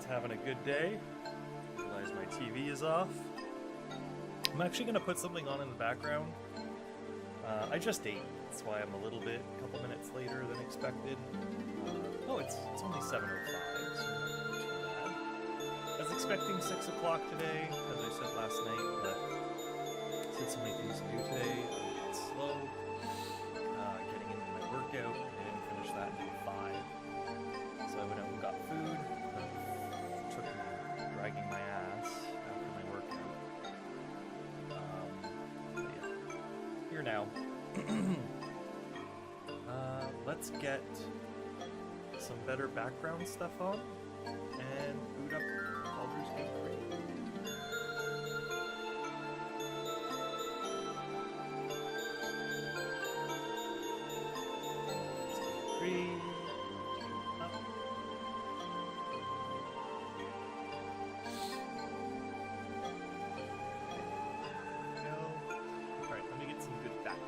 having a good day. Realize my TV is off. I'm actually going to put something on in the background. I just ate, that's why I'm a couple minutes later than expected. Oh, it's only 7:05, so not too bad. I was expecting 6 o'clock today, as I said last night, but since so many things to do today, I'm a bit slow. Getting into my workout, I didn't finish that until 5. So I went out and got food. Took me dragging my ass after my workout. But yeah, here now. Let's get some better background stuff on and boot up Baldur's Gate 3. Up. Go. Alright, let me get some good background.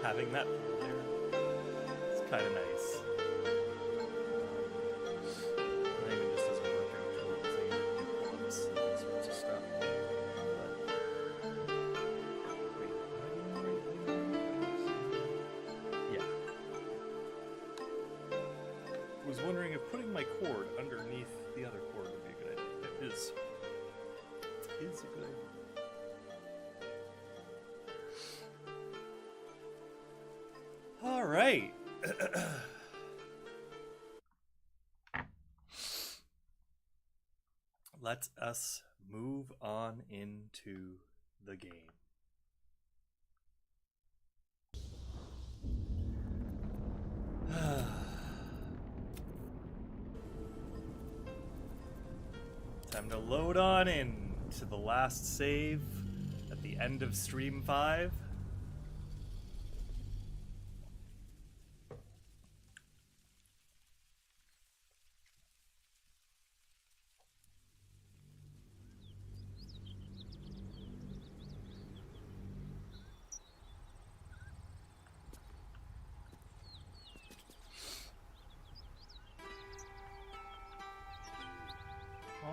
Having that there, it's kind of nice. Not even just as a workout tool, because I can do pull-ups and all sorts of stuff. But, wait, am I doing the right thing? Yeah. I was wondering if putting my cord underneath the other cord would be a good idea. It is. It is a good idea. All right. Let us move on into the game. Time to load on in to the last save at the end of Stream 5.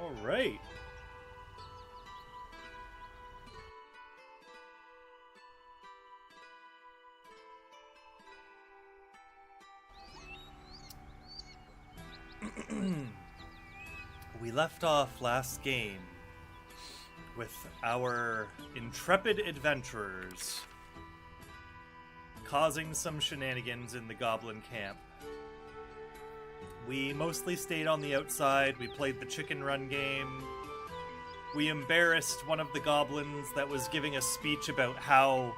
All right. We left off last game with our intrepid adventurers causing some shenanigans in the goblin camp. We mostly stayed on the outside. We played the chicken run game. We embarrassed one of the goblins that was giving a speech about how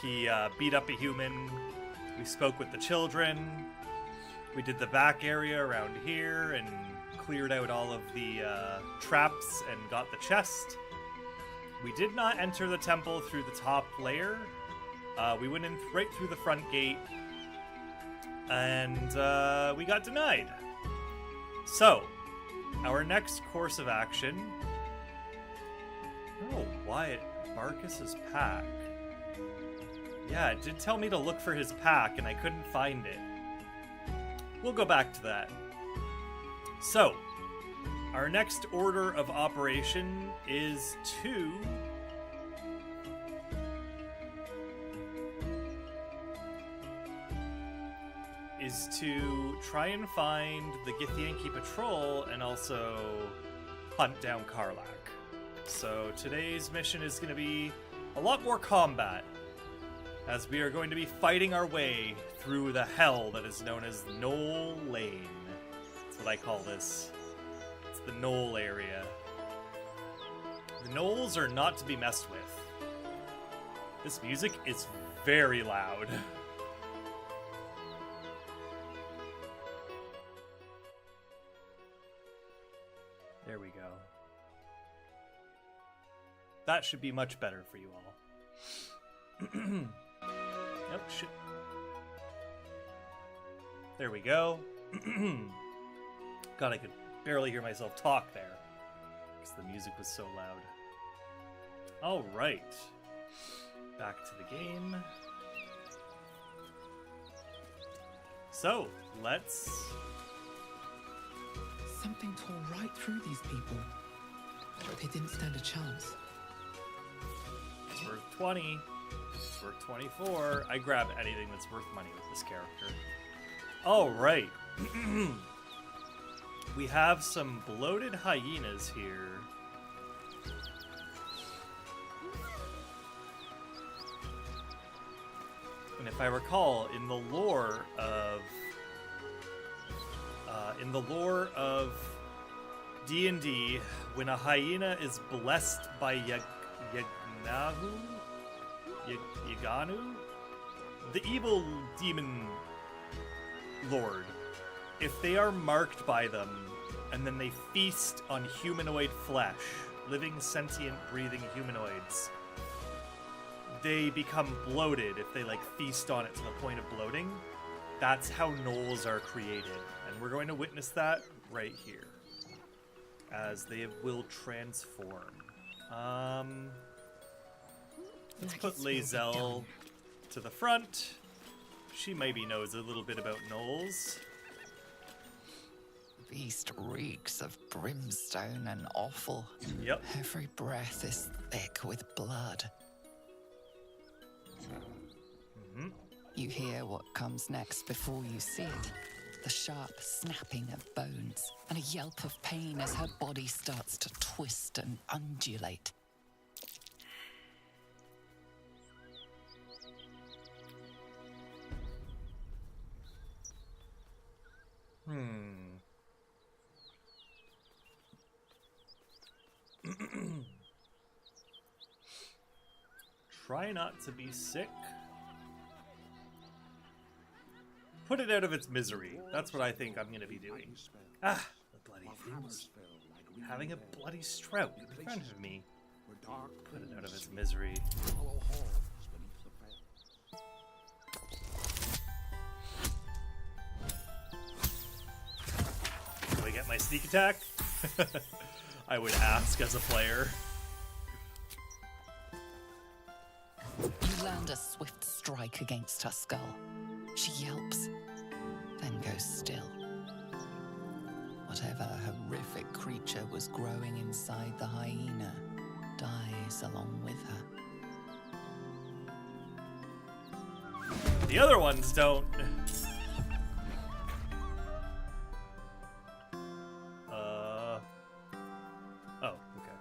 he beat up a human. We spoke with the children. We did the back area around here and cleared out all of the traps and got the chest. We did not enter the temple through the top layer. We went in right through the front gate. And we got denied. So, our next course of action... Oh, Wyatt Marcus's pack. Yeah, it did tell me to look for his pack, and I couldn't find it. we'll go back to that. So, our next order of operation is to try and find the Githyanki patrol and also hunt down Karlak. So today's mission is going to be a lot more combat, as we are going to be fighting our way through the hell that is known as Knoll Lane. That's what I call this. It's the Knoll area. The Knolls are not to be messed with. This music is very loud. There we go. That should be much better for you all. Oh, shit. There we go. God, I could barely hear myself talk there, because the music was so loud. Alright. Back to the game. So, let's... Something tore right through these people. They didn't stand a chance. It's worth 20. It's worth 24. I grab anything that's worth money with this character. Alright. We have some bloated hyenas here. And if I recall, in the lore of D&D, when a hyena is blessed by Yaganu, the evil demon lord, if they are marked by them and then they feast on humanoid flesh, living, sentient, breathing humanoids, they become bloated if they feast on it to the point of bloating. That's how gnolls are created, and we're going to witness that right here as they will transform. Let's put Lae'zel to the front. She maybe knows a little bit about gnolls. Beast reeks of brimstone and offal. Yep. Every breath is thick with blood. Mm-hmm. You hear what comes next before you see it. The sharp snapping of bones and a yelp of pain as her body starts to twist and undulate. Try not to be sick. Put it out of its misery. That's what I think I'm going to be doing. Ah, the bloody things. Having a bloody strout in front of me. Put it out of its misery. Do I get my sneak attack? I would ask as a player. You land a swift strike against her skull. She yelps, then goes still. Whatever horrific creature was growing inside the hyena dies along with her. The other ones don't. Oh, okay.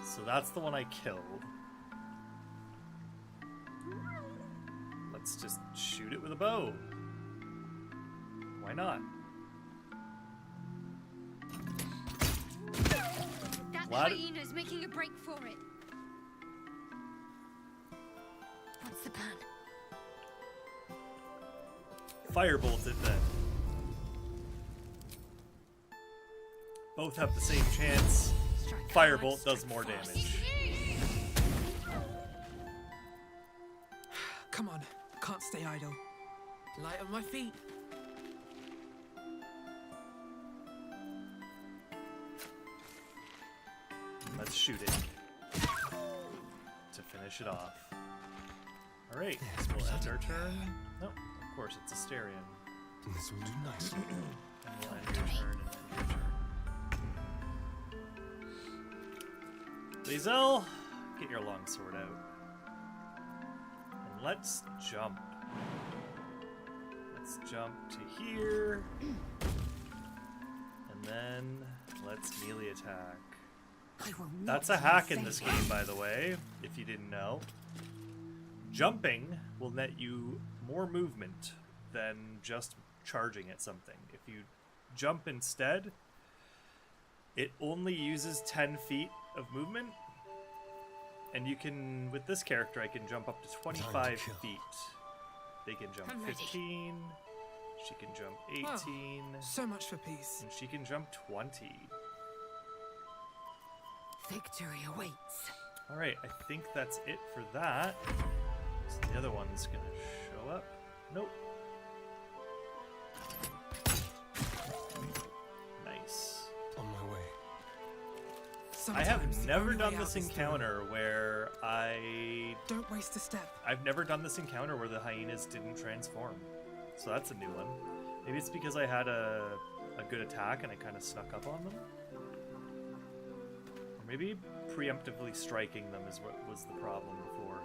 So that's the one I killed. Let's just shoot it with a bow. Why not? That hyena's making a break for it. What's the plan? Firebolt it then. Both have the same chance. Firebolt does more damage. Come on, can't stay idle. Light on my feet. Let's shoot it. To finish it off. Alright, Yes, we'll end presenting. our turn. No, of course, it's Asterion. This will do nicely. And we'll end your turn and end your turn. Liesel, get your longsword out. And let's jump. Let's jump to here. And then let's melee attack. I will not That's a hack in save this you. game, by the way, if you didn't know. Jumping will net you more movement than just charging at something. If you jump instead, it only uses 10 feet of movement. And you can, with this character, I can jump up to 25 kill. feet. They can jump I'm ready. 15, she can jump 18, So much for peace. and she can jump 20. Victory awaits. Alright, I think that's it for that. So the other one's gonna show up. Nope. Nice. On my way. I Sometimes have the never only done way this out is through. encounter where Don't waste a step. I've never done this encounter where the hyenas didn't transform. So that's a new one. Maybe it's because I had a good attack and I kind of snuck up on them. Or maybe preemptively striking them is what was the problem before.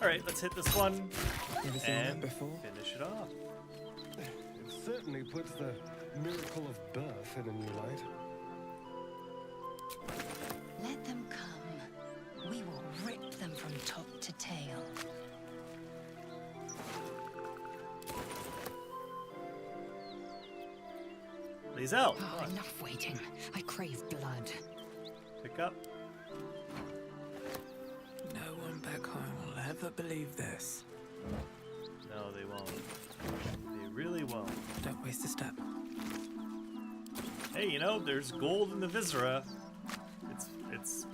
Alright, let's hit this one Never seen that and before. finish it off. It certainly puts the miracle of birth in a new light. Let them come. We will rip them from top to tail. Liesel, Oh, come on. enough waiting. I crave blood. Pick up. No one back home will ever believe this. No, they won't. They really won't. Don't waste a step. Hey, you know, there's gold in the Viscera.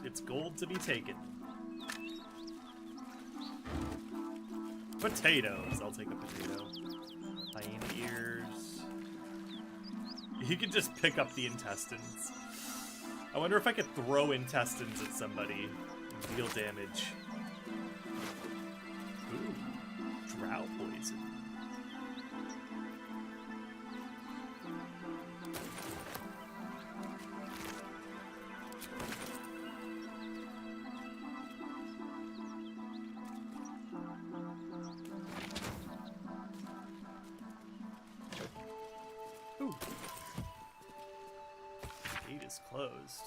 It's gold to be taken. Potatoes. I'll take a potato. Hyena ears. You can just pick up the intestines. I wonder if I could throw intestines at somebody and deal damage. Ooh, drought poison. Ooh. Gate is closed.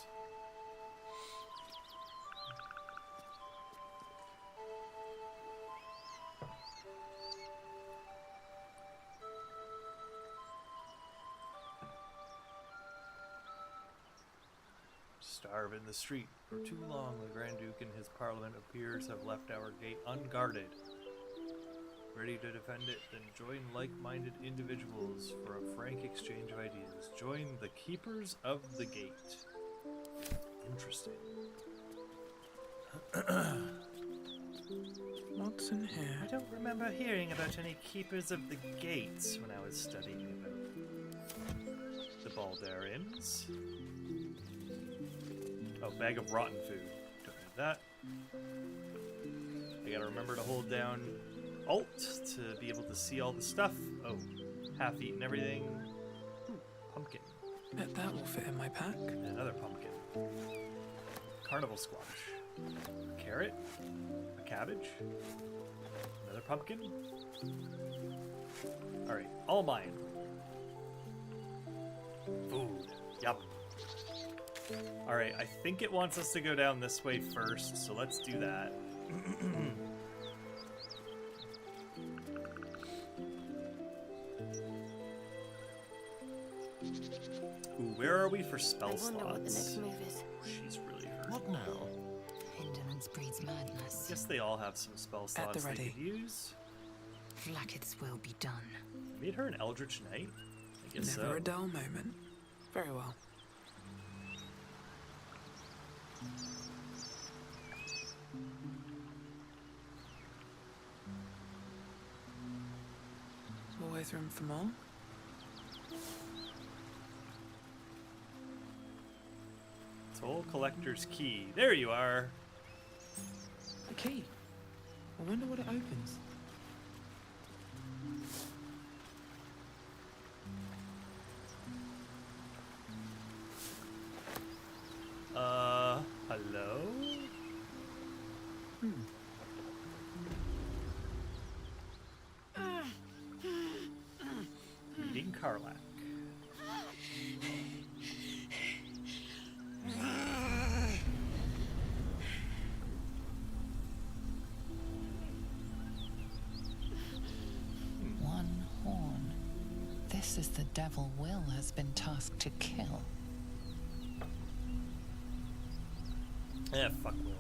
Starve in the street. For too long, the Grand Duke and his parliament of peers have left our gate unguarded. Ready to defend it, then join like-minded individuals for a frank exchange of ideas. Join the Keepers of the Gate. Interesting. What's in here? I don't remember hearing about any Keepers of the Gates when I was studying about the Baldurians. Oh, bag of rotten food. Don't need that. I gotta remember to hold down Alt to be able to see all the stuff. Oh, half-eaten everything. Ooh, pumpkin. Bet that will fit in my pack. And another pumpkin. Carnival squash. A carrot. A cabbage. Another pumpkin. Alright, all mine. Food. Yup. Alright, I think it wants us to go down this way first, so let's do that. Ooh, where are we for spell I wonder what the next slots? move is. She's really hurt. What now? Indolence breeds madness. I guess they all have some spell slots they ready. could use. Flacket's will be done. I made her an Eldritch Knight. I guess Never so. a dull moment. Very well. There's always room for more. Soul Collector's Key. There you are. key. I wonder what it opens. Hello? Meeting Karlak. One horn. This is the devil Will has been tasked to kill. Yeah, fuck Will.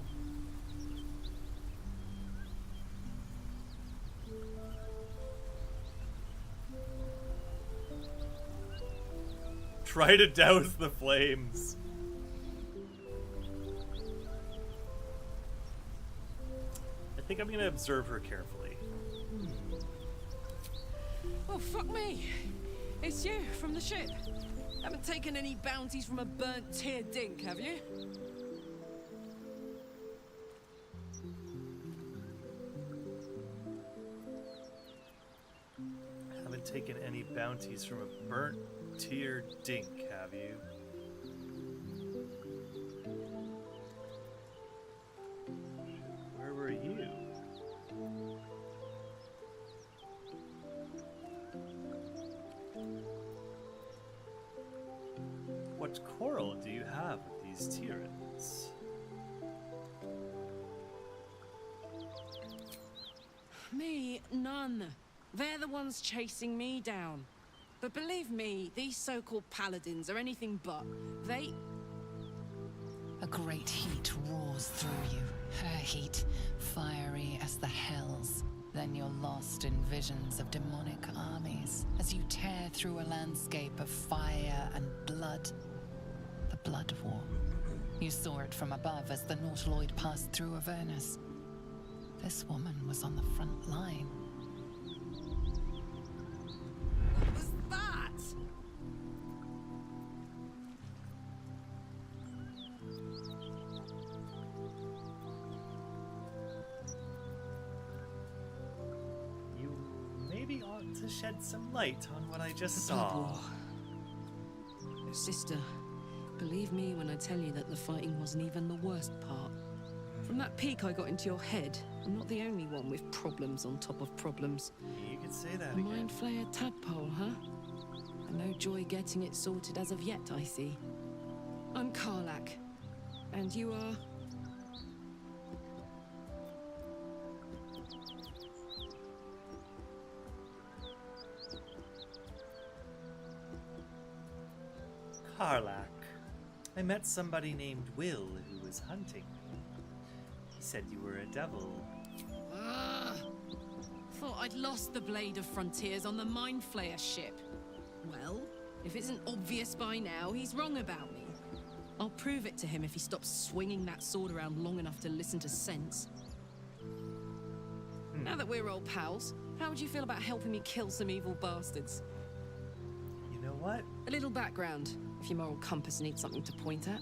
Try to douse the flames. I think I'm gonna observe her carefully. Oh, fuck me. It's you, from the ship. Haven't taken any bounties from a burnt tear dink, have you? Haven't taken any bounties from a burnt tear dink, have you? Where were you? What quarrel do you have with these tyrants? Me, none. They're the ones chasing me down. But believe me, these so-called paladins are anything but. They... A great heat roars through you. Her heat, fiery as the hells. Then you're lost in visions of demonic armies as you tear through a landscape of fire and blood. The Blood War. You saw it from above as the Nautiloid passed through Avernus. This woman was on the front line. What was that? You maybe ought to shed some light on what I just The Blood saw. War. Sister, believe me when I tell you that the fighting wasn't even the worst part. From that peek I got into your head, I'm not the only one with problems on top of problems. You could say that A again. mind flayer tadpole, huh? And no joy getting it sorted as of yet, I see. I'm Karlak. And you are... Karlak. I met somebody named Will who was hunting me. He said you were a devil. Thought I'd lost the Blade of Frontiers on the Mind Flayer ship. Well, if it isn't obvious by now, he's wrong about me. I'll prove it to him if he stops swinging that sword around long enough to listen to sense. Now that we're old pals, how would you feel about helping me kill some evil bastards? You know what? A little background, if your moral compass needs something to point at.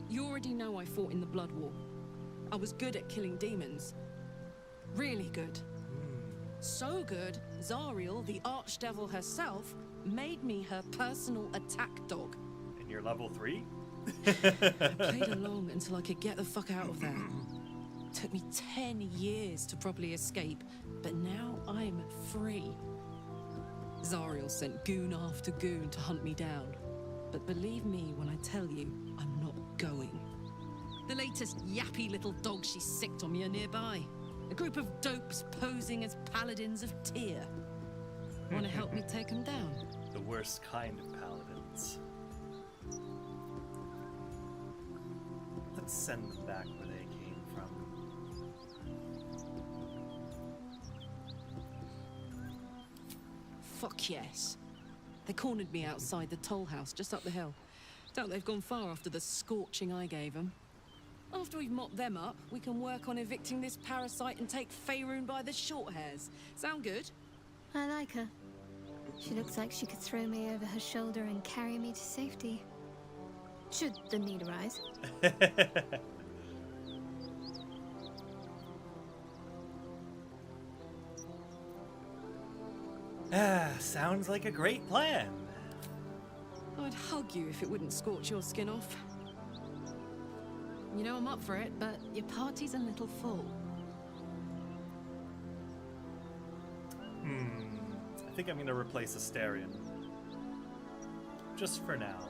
You already know I fought in the Blood War. I was good at killing demons. Really good. So good, Zariel, the archdevil herself, made me her personal attack dog. And you're level 3? I played along until I could get the fuck out of there. Took me 10 years to properly escape, but now I'm free. Zariel sent goon after goon to hunt me down. But believe me when I tell you, I'm not going. The latest yappy little dogs she sicked on me are nearby. A group of dopes posing as paladins of Tyr. Want to help me take them down? The worst kind of paladins. Let's send them back where they came from. Fuck yes. They cornered me outside the toll house just up the hill. Doubt they've gone far after the scorching I gave them. After we've mopped them up, we can work on evicting this parasite and take Faerun by the short hairs. Sound good? I like her. She looks like she could throw me over her shoulder and carry me to safety. Should the need arise. Sounds like a great plan. I'd hug you if it wouldn't scorch your skin off. You know I'm up for it, but your party's a little full. I think I'm gonna replace Asterion. Just for now.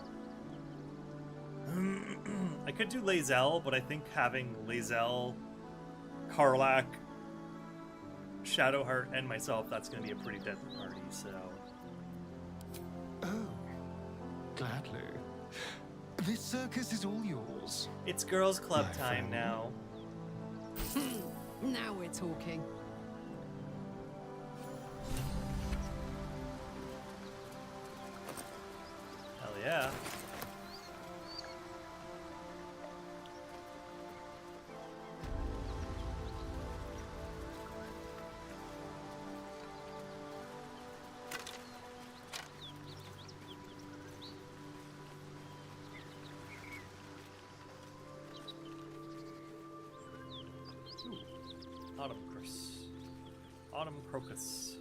I could do Lae'zel, but I think having Lae'zel, Karlach, Shadowheart, and myself, that's gonna be a pretty deadly party, so... Oh, gladly. This circus is all yours. It's girls' club My time friend. now. Now we're talking. Hell yeah. Autumn crocus.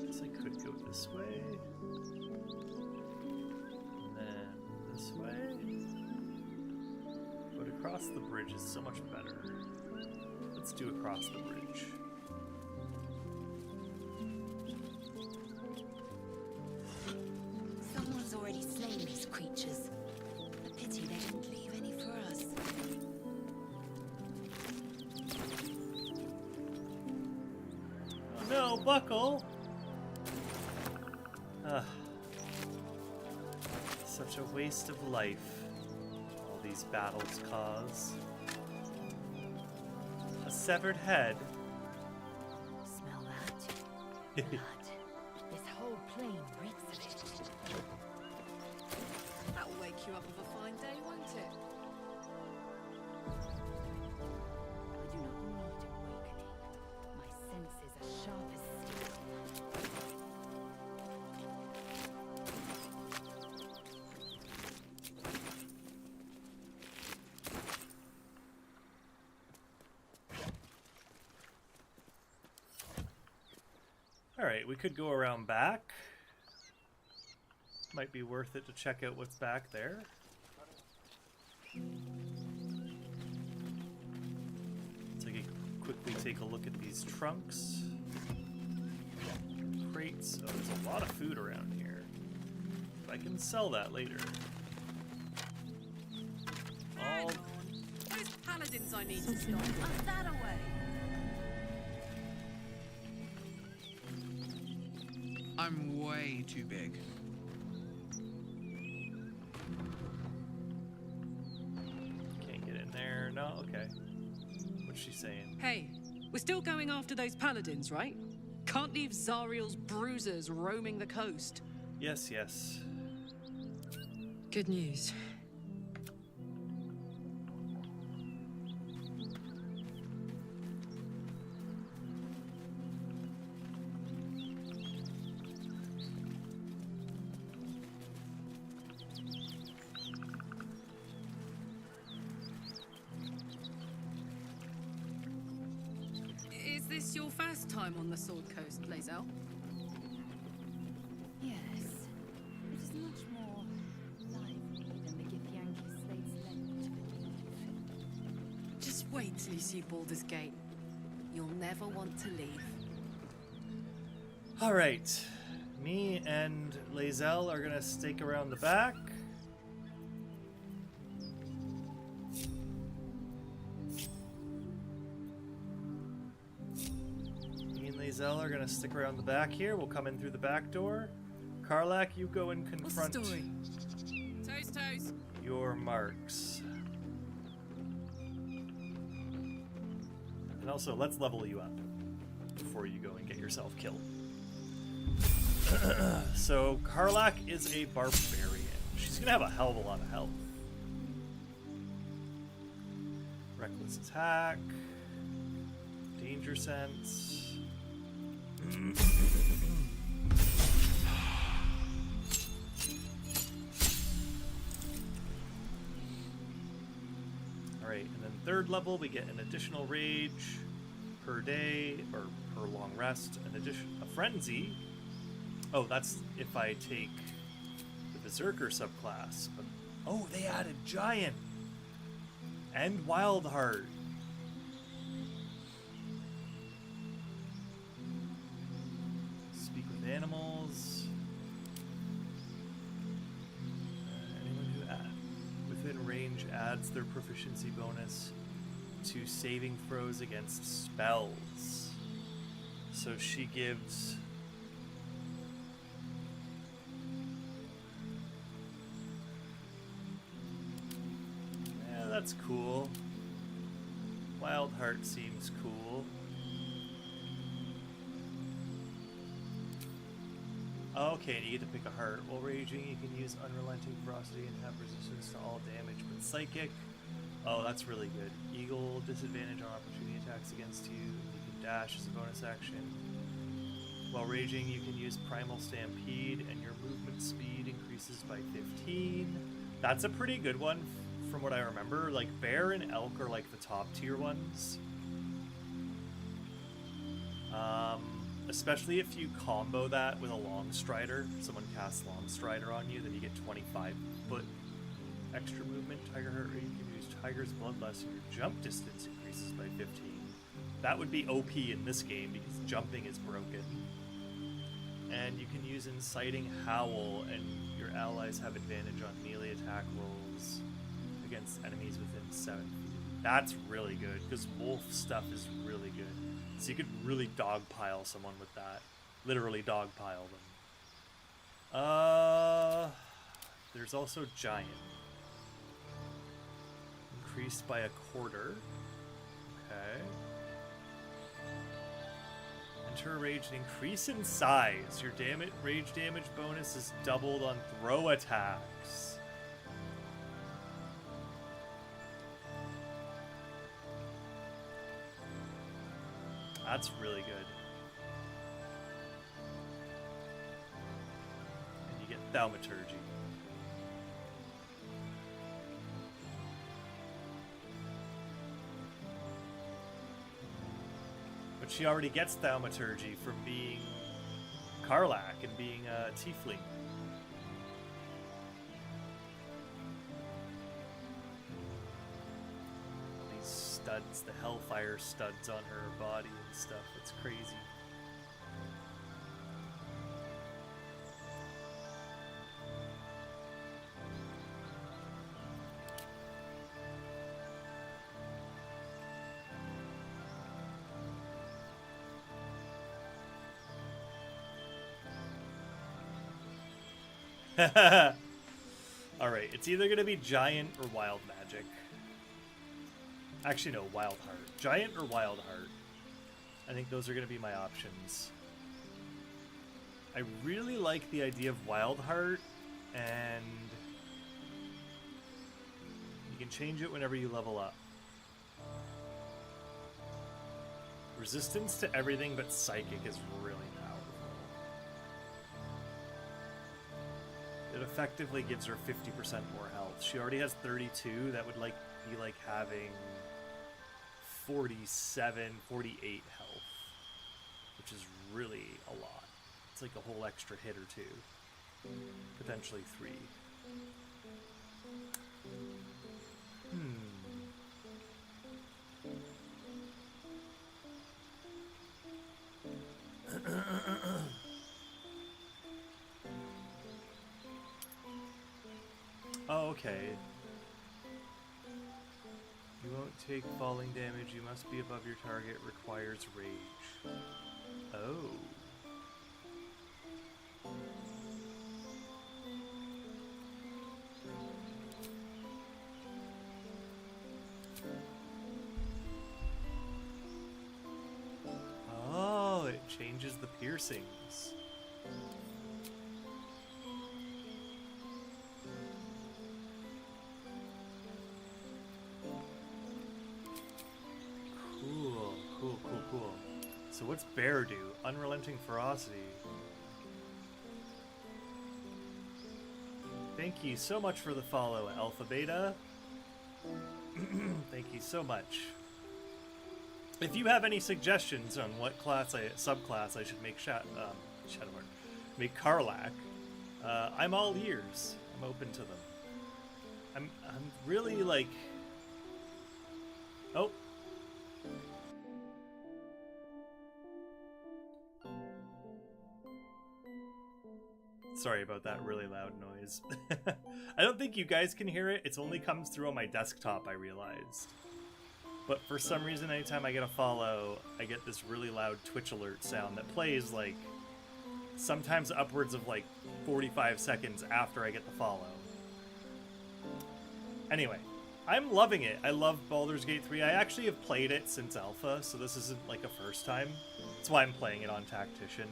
Guess I could go this way. And then this way. But across the bridge is so much better. Let's do across the bridge. Someone's already slain these creatures. A pity they didn't leave any for us. Oh no, Buckle! Ugh. Such a waste of life. All these battles cause. A severed head. Smell that? Blood. This whole plain reeks of it. That'll wake you up of a fine day, won't it? I do not need awakening. My senses are sharp as steel. Alright, we could go around back. Might be worth it to check out what's back there. So I can quickly take a look at these trunks. Crates. Oh, there's a lot of food around here. I can sell that later. Hang All on. Those paladins I need to stop. Up that away. I'm way too big. can't get in there. No, okay. What's she saying? Hey, we're still going after those paladins, right? Can't leave Zariel's bruisers roaming the coast. Yes, yes. Good news. Is this your first time on the Sword Coast, Lae'zel? Yes. It is much more lively than the Githyanki slates led to believe. Just wait till you see Baldur's Gate. You'll never want to leave. Alright. Me and Lae'zel are gonna stake around the back. Me and Lae'zel are gonna stick around the back here. We'll come in through the back door. Karlach, you go and What's the confront story? Toast, toast. your marks. And also, let's level you up before you go and get yourself killed. So, Karlach is a barbarian. She's gonna have a hell of a lot of health. Reckless attack. Danger sense. Alright, and then third level we get an additional rage per day, or per long rest, a frenzy. Oh, that's if I take the Berserker subclass. But, oh, they added Giant! And Wild Heart. Speak with animals. Anyone who within range adds their proficiency bonus to saving throws against spells. So she gives... Yeah, that's cool. Wild Heart seems cool. Okay, and you get to pick a heart. While raging, you can use Unrelenting Ferocity and have resistance to all damage, but Psychic... Oh, that's really good. Eagle, disadvantage on opportunity attacks against you. You can dash as a bonus action. While raging, you can use Primal Stampede, and your movement speed increases by 15. That's a pretty good one, from what I remember. Like, Bear and Elk are like the top tier ones. Especially if you combo that with a Long Strider. Someone casts Long Strider on you, then you get 25 foot extra movement. Tiger Heart Rate, you can use Tiger's Bloodlust, and your jump distance increases by 15. That would be OP in this game because jumping is broken. And you can use Inciting Howl, and your allies have advantage on melee attack rolls against enemies within 7 feet. That's really good because wolf stuff is really good. So you could really dogpile someone with that. Literally dogpile them. There's also Giant. Increased by 1/4. Okay. Enter rage and increase in size. Your rage damage bonus is doubled on throw attacks. That's really good. And you get Thaumaturgy. But she already gets Thaumaturgy from being Karlach and being a tiefling. These studs, the Hellfire studs on her body and stuff, it's crazy. Alright, it's either going to be Giant or Wild Magic. Actually, no, Wild Heart. Giant or Wild Heart. I think those are going to be my options. I really like the idea of Wild Heart, and you can change it whenever you level up. Resistance to everything but Psychic is really powerful. It effectively gives her 50% more health. She already has 32. That would be like having 47, 48 health, which is really a lot. It's like a whole extra hit or two. Potentially 3. Oh, okay. You won't take falling damage. You must be above your target. Requires rage. Oh. Oh, it changes the piercings. Cool. So what's Bear do? Unrelenting Ferocity. Thank you so much for the follow, Alpha Beta. Thank Thank you so much. If you have any suggestions on what subclass I should make Shadowheart, make Karlach, I'm all ears. I'm open to them. I'm really like. Oh. Sorry about that really loud noise. I don't think you guys can hear it. It only comes through on my desktop, I realized. But for some reason, anytime I get a follow, I get this really loud Twitch alert sound that plays like sometimes upwards of like 45 seconds after I get the follow. Anyway, I'm loving it. I love Baldur's Gate 3. I actually have played it since Alpha, so this isn't like a first time. That's why I'm playing it on Tactician.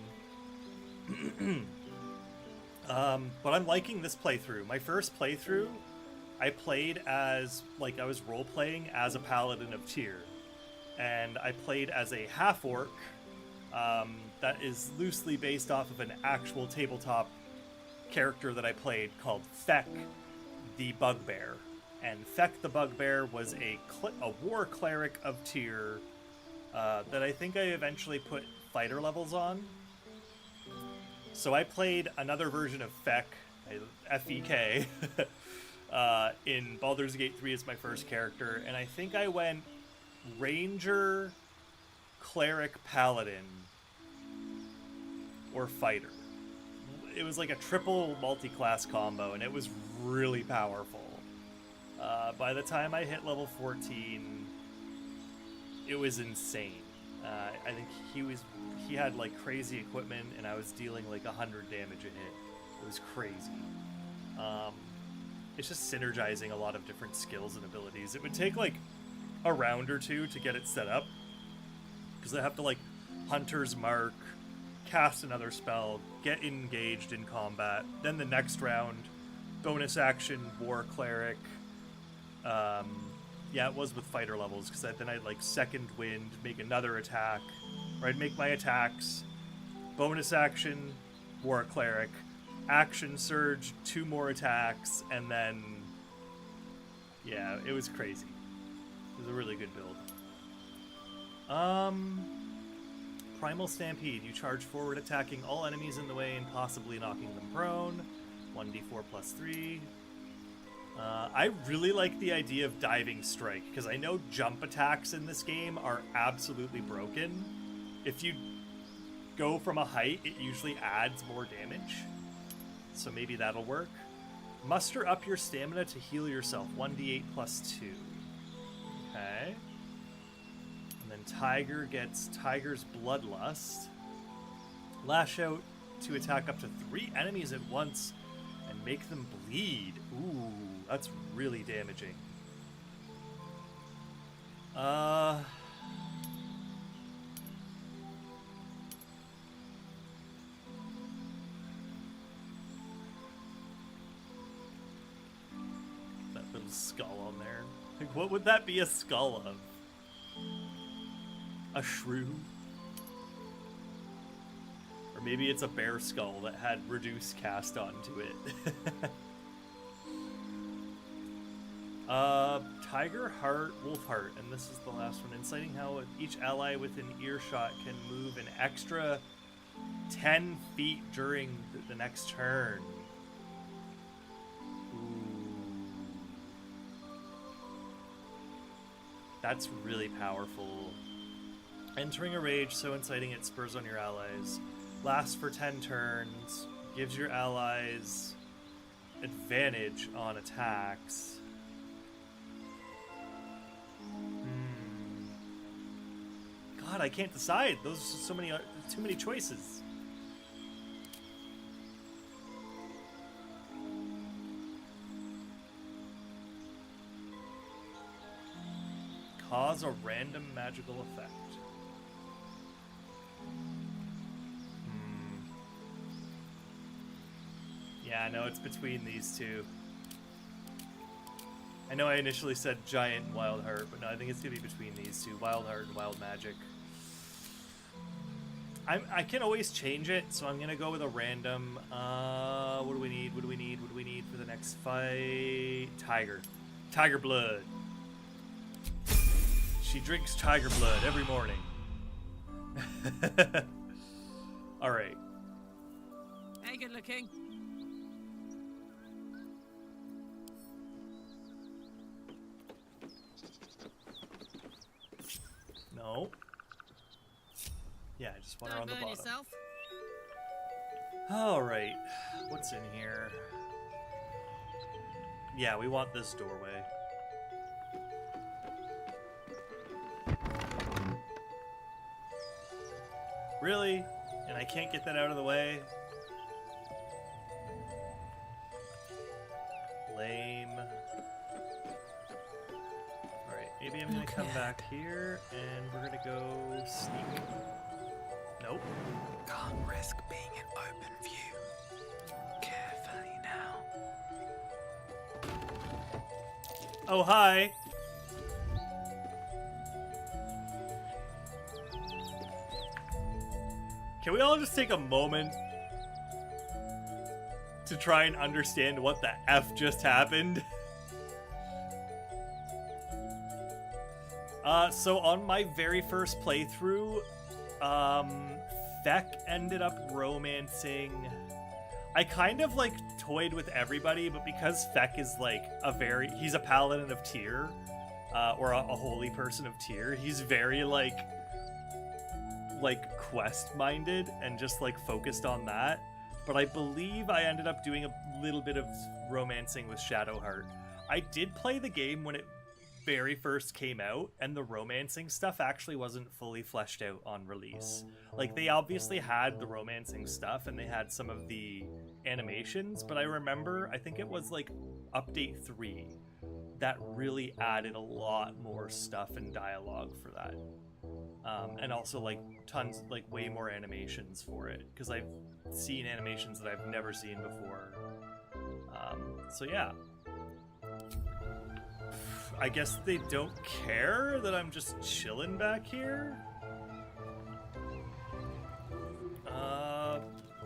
But I'm liking this playthrough. My first playthrough, I played as, like, I was role-playing as a paladin of Tyr. And I played as a half-orc that is loosely based off of an actual tabletop character that I played called Feck the Bugbear. And Feck the Bugbear was a war cleric of Tyr that I think I eventually put fighter levels on. So I played another version of Feck, F-E-K, in Baldur's Gate 3 as my first character, and I think I went Ranger, Cleric, Paladin, or Fighter. It was like a triple multi-class combo, and it was really powerful. By the time I hit level 14, it was insane. I think he had like crazy equipment, and I was dealing like 100 damage a hit. It was crazy. It's just synergizing a lot of different skills and abilities. It would take like a round or two to get it set up, because I have to like Hunter's Mark, cast another spell, get engaged in combat, then the next round, bonus action, War Cleric. Yeah, it was with fighter levels, because then I'd like second wind, make another attack, or I'd make my attacks, bonus action, War Cleric, action surge, 2 more attacks, and then, yeah, it was crazy. It was a really good build. Primal Stampede. You charge forward, attacking all enemies in the way and possibly knocking them prone. 1d4 plus 3. I really like the idea of Diving Strike, because I know jump attacks in this game are absolutely broken. If you go from a height, it usually adds more damage. So maybe that'll work. Muster up your stamina to heal yourself. 1d8 plus 2. Okay. And then Tiger gets Tiger's Bloodlust. Lash out to attack up to 3 enemies at once and make them bleed. Ooh, that's really damaging. That little skull on there. Like, what would that be a skull of? A shrew? Or maybe it's a bear skull that had reduce cast onto it. Tiger Heart, Wolf Heart, and this is the last one. Inciting how each ally within earshot can move an extra 10 feet during the next turn. Ooh. That's really powerful. Entering a rage, so inciting it spurs on your allies. Lasts for 10 turns. Gives your allies advantage on attacks. God, I can't decide. Those are so many, too many choices. Cause a random magical effect. Yeah, I know it's between these two. I know I initially said Giant and Wild Heart, but no, I think it's gonna be between these two, Wild Heart and Wild Magic. I can always change it, so I'm gonna go with a random. What do we need? What do we need? What do we need for the next fight? Tiger. Tiger blood. She drinks tiger blood every morning. Alright. Hey, good looking. No. Yeah, I just want her on the Don't burn bottom. yourself. Alright. What's in here? Yeah, we want this doorway. Really? And I can't get that out of the way? Lame. Alright, maybe I'm gonna come back here and we're gonna go sneak. Nope. Can't risk being in open view. Carefully now. Oh, hi! Can we all just take a moment to try and understand what the F just happened? So on my very first playthrough, Feck ended up romancing... I kind of, like, toyed with everybody, but because Feck is, like, he's a paladin of Tyr, or a holy person of Tyr, he's very, like quest-minded and just, like, focused on that. But I believe I ended up doing a little bit of romancing with Shadowheart. I did play the game when it very first came out, and the romancing stuff actually wasn't fully fleshed out on release. Like, they obviously had the romancing stuff, and they had some of the animations, but I remember, I think it was, like, Update 3 that really added a lot more stuff and dialogue for that. And also, like, tons, like, way more animations for it, because I've seen animations that I've never seen before. So yeah. I guess they don't care that I'm just chilling back here?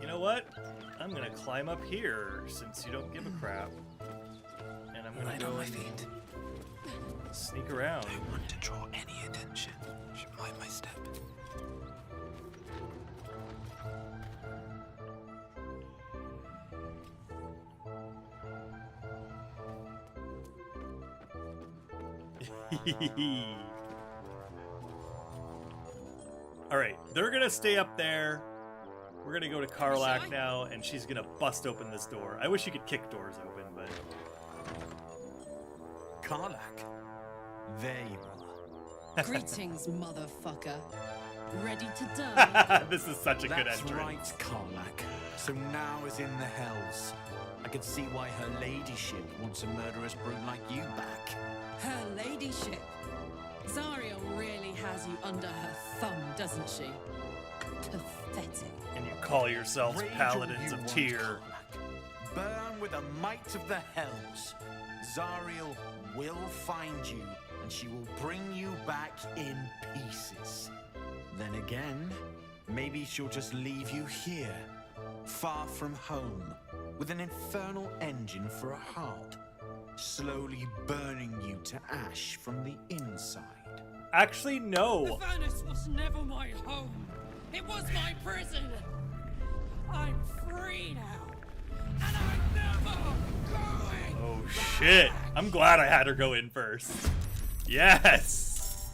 You know what? I'm gonna climb up here, since you don't give a crap. And I'm gonna go and sneak around. Don't want to draw any attention. Should mind my step. Alright, they're gonna stay up there. We're gonna go to Karlach now, and she's gonna bust open this door. I wish you could kick doors open, but... Karlach, there you are. Greetings, motherfucker. Ready to die? This is such a good That's entrance. right, Karlach. So now is in the hells. I can see why her ladyship wants a murderous brute like you back. Her ladyship. Zariel really has you under her thumb, doesn't she? Pathetic. And you call yourselves Rage all paladins you of want, Tyr. Karlach. Burn with the might of the hells. Zariel will find you, and she will bring you back in pieces. Then again, maybe she'll just leave you here, far from home, with an infernal engine for a heart, slowly burning you to ash from the inside. Actually, no. Venice was never my home. It was my prison. I'm free now, and I'm never going. Oh shit. I'm glad I had her go in first. Yes.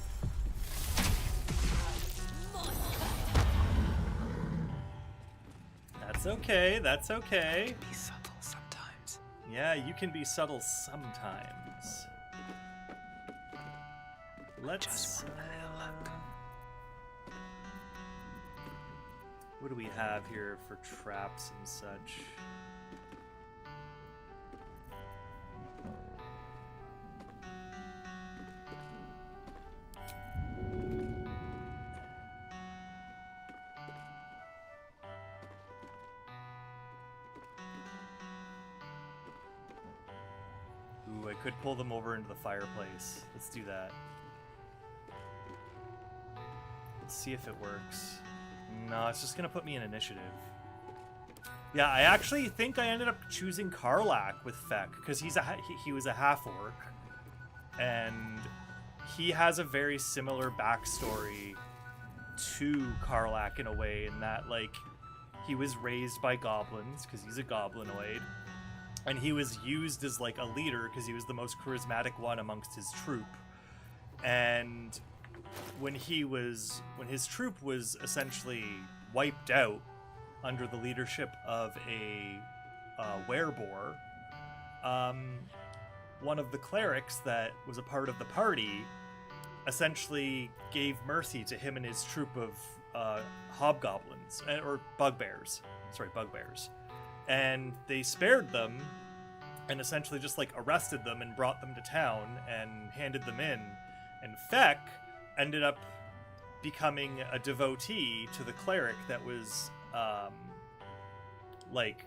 That's okay. That's okay. Be subtle sometimes. Yeah, you can be subtle sometimes. Let's... what do we have here for traps and such? Ooh, I could pull them over into the fireplace. Let's do that. Let's see if it works. No, it's just gonna put me in initiative. Yeah, I actually think I ended up choosing Karlach with Feck, because he was a half-orc. And he has a very similar backstory to Karlach in a way, in that, like, he was raised by goblins because he's a goblinoid, and he was used as, like, a leader because he was the most charismatic one amongst his troop. And when his troop was essentially wiped out under the leadership of a werebore, one of the clerics that was a part of the party essentially gave mercy to him and his troop of hobgoblins, or bugbears. Sorry, bugbears. And they spared them and essentially just, like, arrested them and brought them to town and handed them in. And Feck ended up becoming a devotee to the cleric that was, like,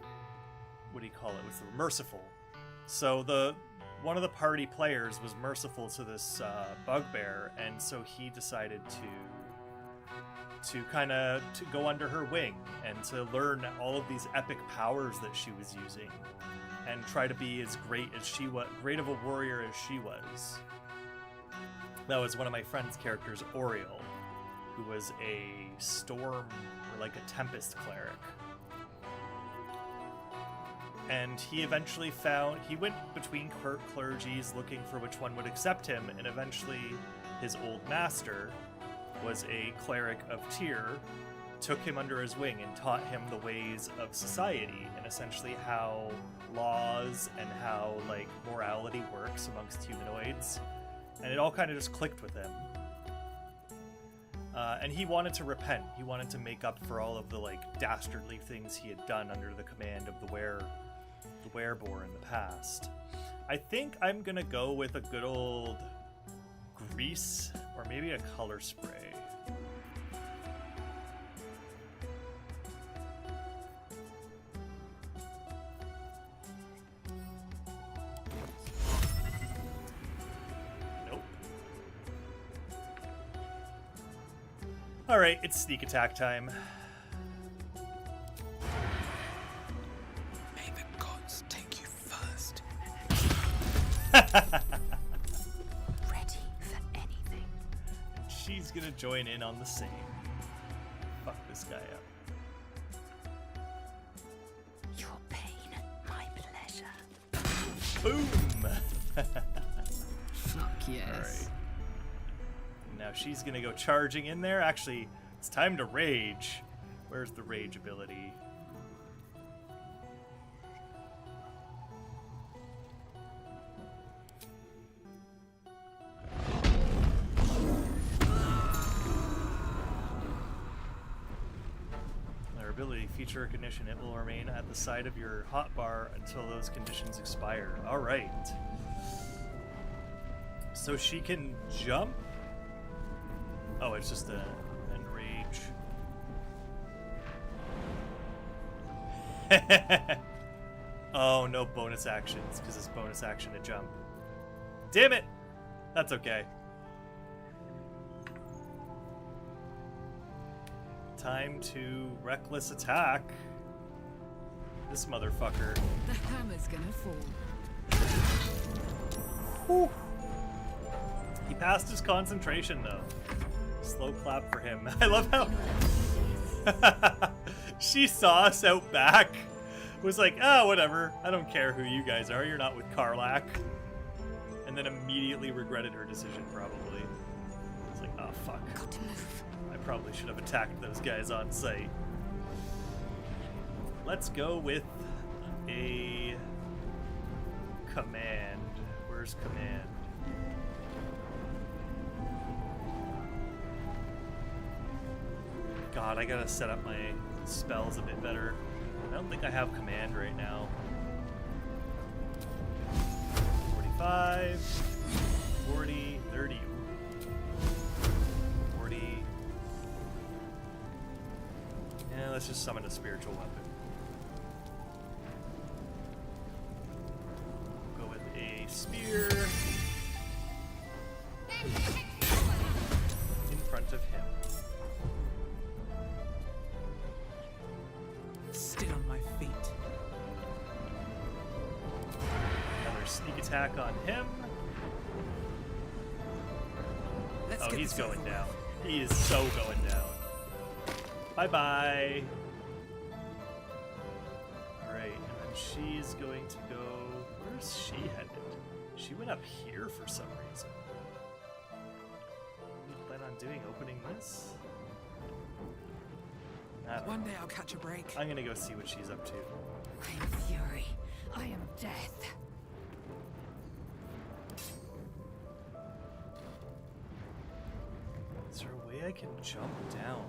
what do you call it? Was merciful. So one of the party players was merciful to this bugbear, and so he decided to go under her wing and to learn all of these epic powers that she was using, and try to be as great of a warrior as she was. That was one of my friend's characters, Oriel, who was a storm, or like a tempest cleric. And he eventually he went between clergies looking for which one would accept him, and eventually his old master was a cleric of Tyr, took him under his wing and taught him the ways of society, and essentially how laws and how, like, morality works amongst humanoids. And it all kind of just clicked with him. And he wanted to repent. He wanted to make up for all of the, like, dastardly things he had done under the command of the werebore in the past. I think I'm gonna go with a good old grease, or maybe a color spray. Alright, it's sneak attack time. May the gods take you first. Ready for anything. She's gonna join in on the same. Fuck this guy up. Your pain, my pleasure. Boom! Fuck yes. Alright. Now she's gonna go charging in there. Actually, it's time to rage. Where's the rage ability? Our ability feature recognition. It will remain at the side of your hotbar until those conditions expire. Alright. So she can jump? Oh, it's just an enrage. Oh, no bonus actions, because it's bonus action to jump. Damn it! That's okay. Time to reckless attack this motherfucker. The hammer's gonna fall. Whew. He passed his concentration, though. Slow clap for him. I love how she saw us out back. Was like, oh, whatever. I don't care who you guys are. You're not with Karlach. And then immediately regretted her decision, probably. It's like, oh, fuck. Got to move. I probably should have attacked those guys on sight. Let's go with a command. Where's command? God, I gotta set up my spells a bit better. I don't think I have command right now. 45, 40, 30, 40. Yeah, let's just summon a spiritual weapon. Go with a spear in front of him. Still on my feet. Another sneak attack on him. he's going down. He is so going down. Bye-bye. Alright, and then she's going to go... Where's she headed? She went up here for some reason. What do you plan on doing? Opening this? I don't One know. day I'll catch a break. I'm gonna go see what she's up to. I am fury. I am death. Is there a way I can jump down?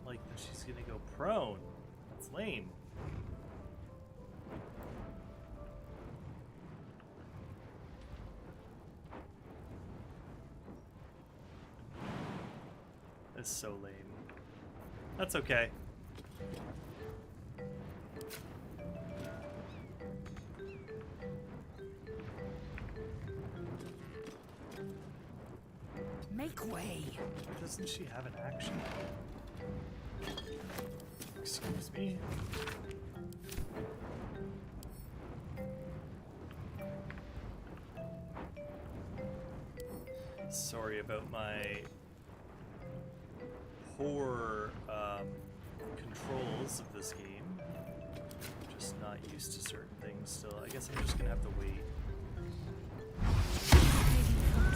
Like that she's gonna go prone. That's lame. That's so lame. That's okay. Make way. Doesn't she have an action? Excuse me. Sorry about my poor controls of this game. Just not used to certain things still. I guess I'm just gonna have to wait.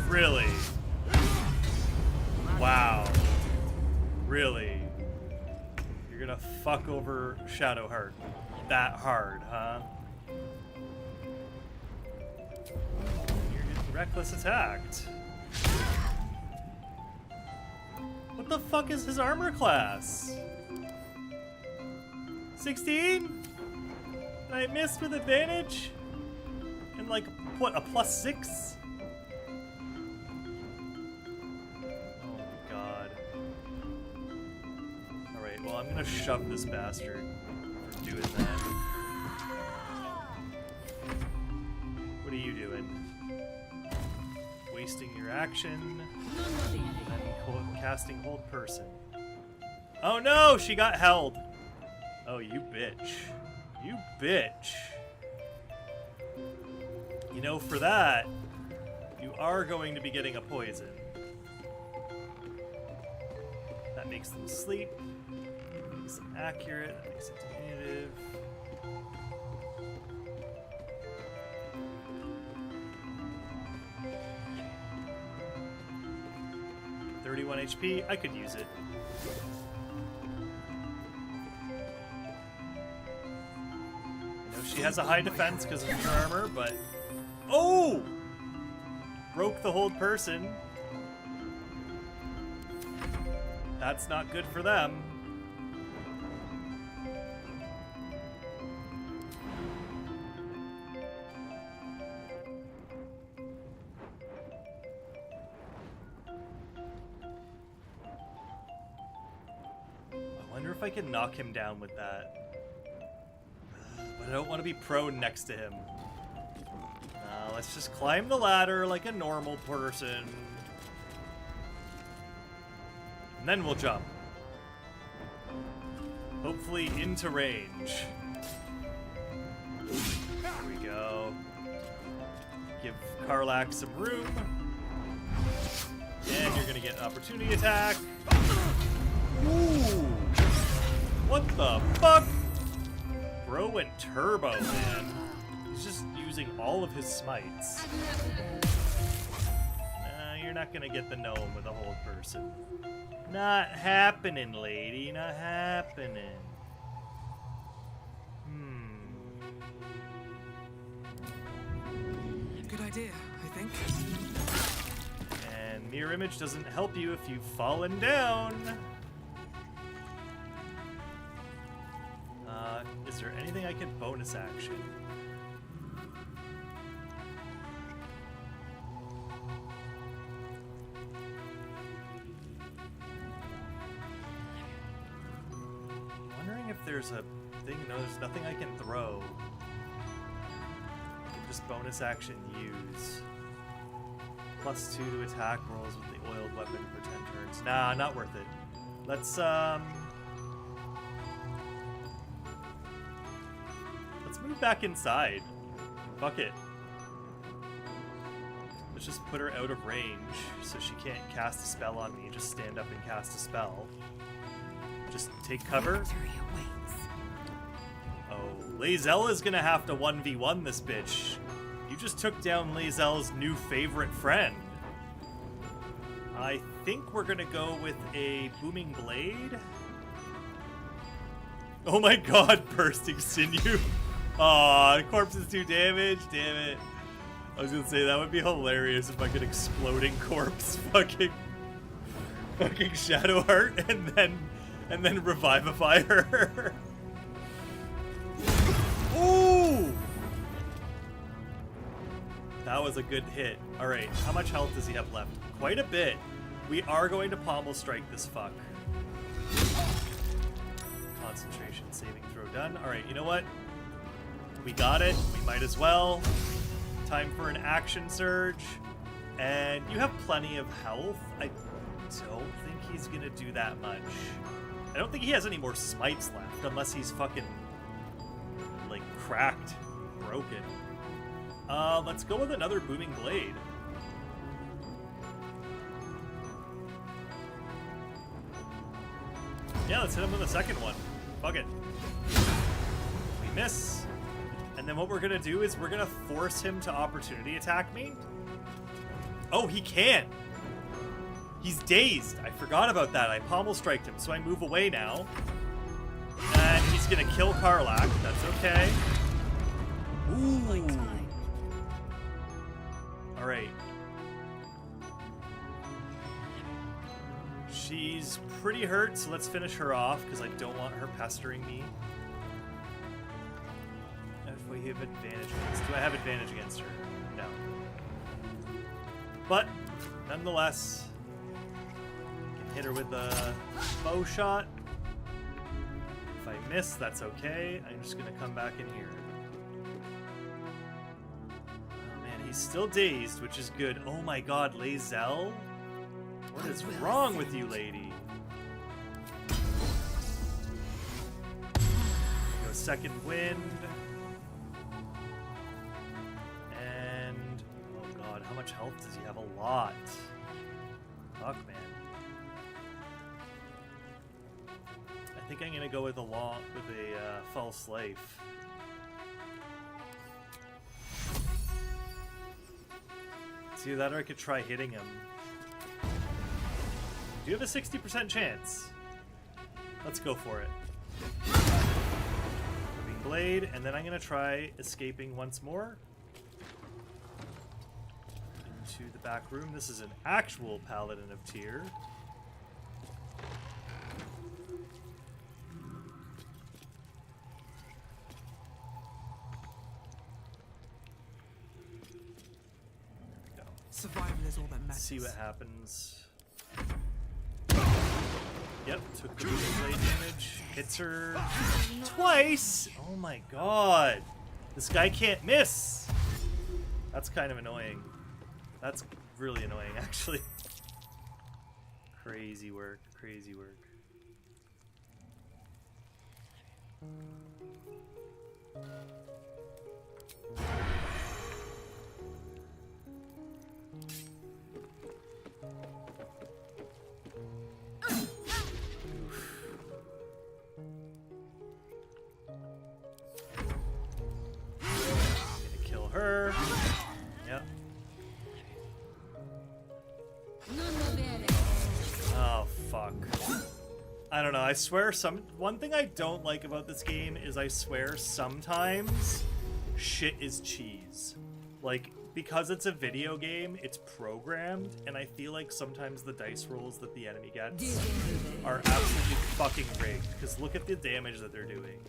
Really? Wow. Really? You're gonna fuck over Shadowheart that hard, huh? You're getting reckless attacked. What the fuck is his armor class? 16? And I missed with advantage? And like, what, a +6? Well, I'm gonna shove this bastard for doing that. What are you doing? Wasting your action and casting hold person. Oh no, she got held. Oh, you bitch. You bitch. You know, for that, you are going to be getting a poison. That makes them sleep. Makes them accurate. That makes it diminutive. $31 HP. I could use it. I know she has a high defense because of her armor, but... Oh! Broke the hold person. That's not good for them. I wonder if I can knock him down with that. But I don't want to be prone next to him. Let's just climb the ladder like a normal person. And then we'll jump. Hopefully into range. There we go. Give Karlak some room. And you're gonna get an opportunity attack. Ooh! What the fuck? Bro went turbo, man. He's just using all of his smites. Nah, you're not gonna get the gnome with a hold person. Not happening, lady. Not happening. Good idea, I think. And mirror image doesn't help you if you've fallen down. Is there anything I can bonus action? there's nothing I can throw. I can just bonus action use. +2 to attack rolls with the oiled weapon for 10 turns. Nah, not worth it. Let's move back inside. Fuck it. Let's just put her out of range so she can't cast a spell on me. Just stand up and cast a spell. Just take cover. Oh, Lae'zel's gonna have to 1v1 this bitch. You just took down Lae'zel's new favorite friend. I think we're gonna go with a booming blade. Oh my god, bursting sinew. Aw, corpse is 2 damage, damn it. I was gonna say that would be hilarious if I could exploding corpse fucking Shadowheart and then revivify her. Ooh! That was a good hit. Alright, how much health does he have left? Quite a bit. We are going to pommel strike this fuck. Concentration saving throw done. Alright, you know what? We got it. We might as well. Time for an action surge. And you have plenty of health. I don't think he's gonna do that much. I don't think he has any more smites left, unless he's fucking, like, cracked, broken. Let's go with another booming blade. Yeah, let's hit him with a second one. Fuck it. We miss. And then what we're gonna do is we're gonna force him to opportunity attack me. Oh, he can't. He's dazed. I forgot about that. I pommel striked him, so I move away now. And he's gonna kill Karlach. That's okay. Ooh. Alright. She's pretty hurt, so let's finish her off, because I don't want her pestering me. If we have advantage against... Do I have advantage against her? No. But, nonetheless, can hit her with a bow shot. If I miss, that's okay. I'm just going to come back in here. Oh man, he's still dazed, which is good. Oh my god, Lae'zel? What is wrong with you, lady? Go second wind. And... oh god, how much health does he have? A lot. Fuck, man. I think I'm gonna go with a false life. It's either that or I could try hitting him. Do you have a 60% chance? Let's go for it. Moving blade, and then I'm gonna try escaping once more. Into the back room. This is an actual Paladin of Tyr. Survival is all that matters. See what happens. Yep, took the blade damage. Hits her twice! Oh my god. This guy can't miss! That's kind of annoying. That's really annoying, actually. Crazy work, crazy work. Her. Yep. Oh, fuck. I don't know, I swear one thing I don't like about this game is I swear sometimes shit is cheese. Like, because it's a video game, it's programmed, and I feel like sometimes the dice rolls that the enemy gets are absolutely fucking rigged, because look at the damage that they're doing.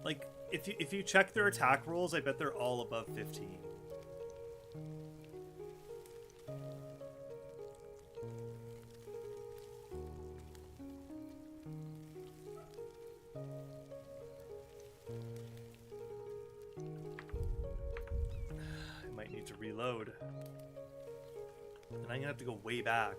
Like, if you check their attack rolls, I bet they're all above 15. need to reload. And I'm gonna have to go way back.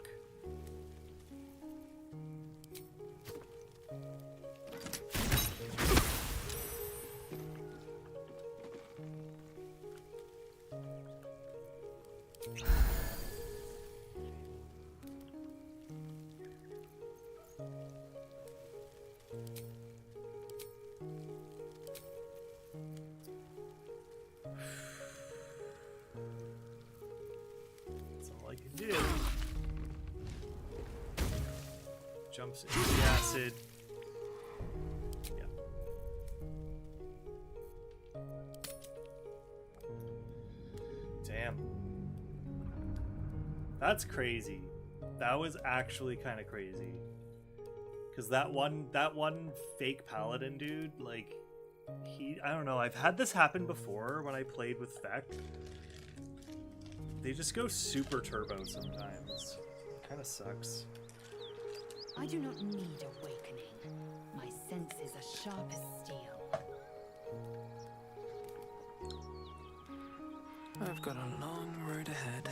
Jumps into the acid. Yeah. Damn. That's crazy. That was actually kind of crazy. Cause that one fake paladin dude, like, I don't know, I've had this happen before when I played with Feck. They just go super turbo sometimes. Kinda sucks. I do not need awakening. My senses are sharp as steel. I've got a long road ahead.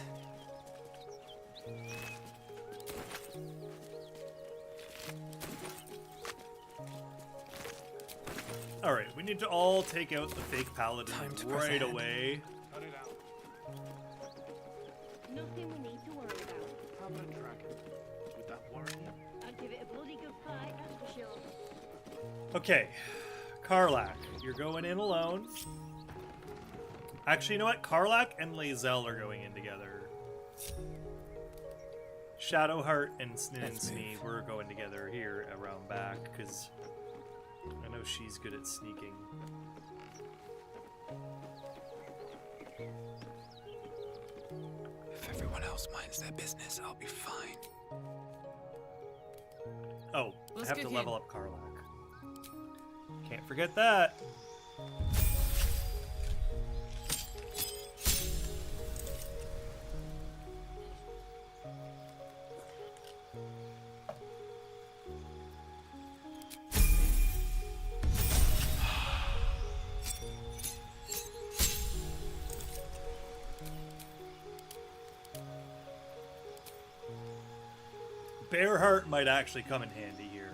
Alright, we need to all take out the fake paladin right away. Cut it out. Nothing we need to worry about. How about a dragon? Would that worry you? I'd give it a bloody good fight, that's for sure. Okay, Karlak, you're going in alone. Actually, you know what? Karlak and Lae'zel are going in together. Shadowheart and Snininsme, we're going together here around back, because I know she's good at sneaking. If everyone else minds their business, I'll be fine. Oh, Let's I have go to level in. up Karlak. Can't forget that. Bearheart might actually come in handy here.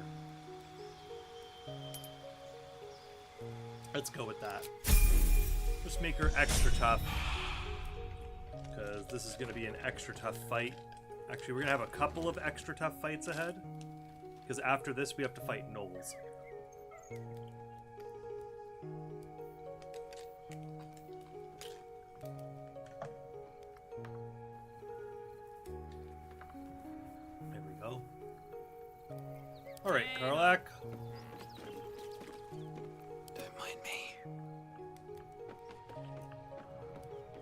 Let's go with that. Just make her extra tough. Because this is going to be an extra tough fight. Actually, we're going to have a couple of extra tough fights ahead. Because after this, we have to fight Knowles. There we go. Alright, Karlak. Don't mind me.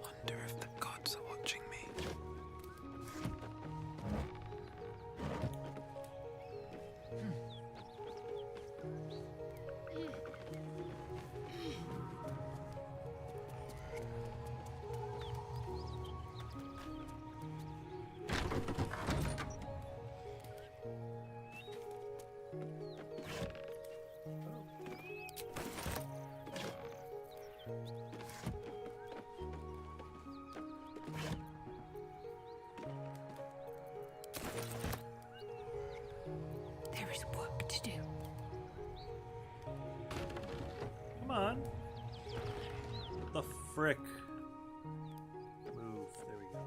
Wonder if the gods are watching me. There is work to do. Come on. The frick. Move. There we go.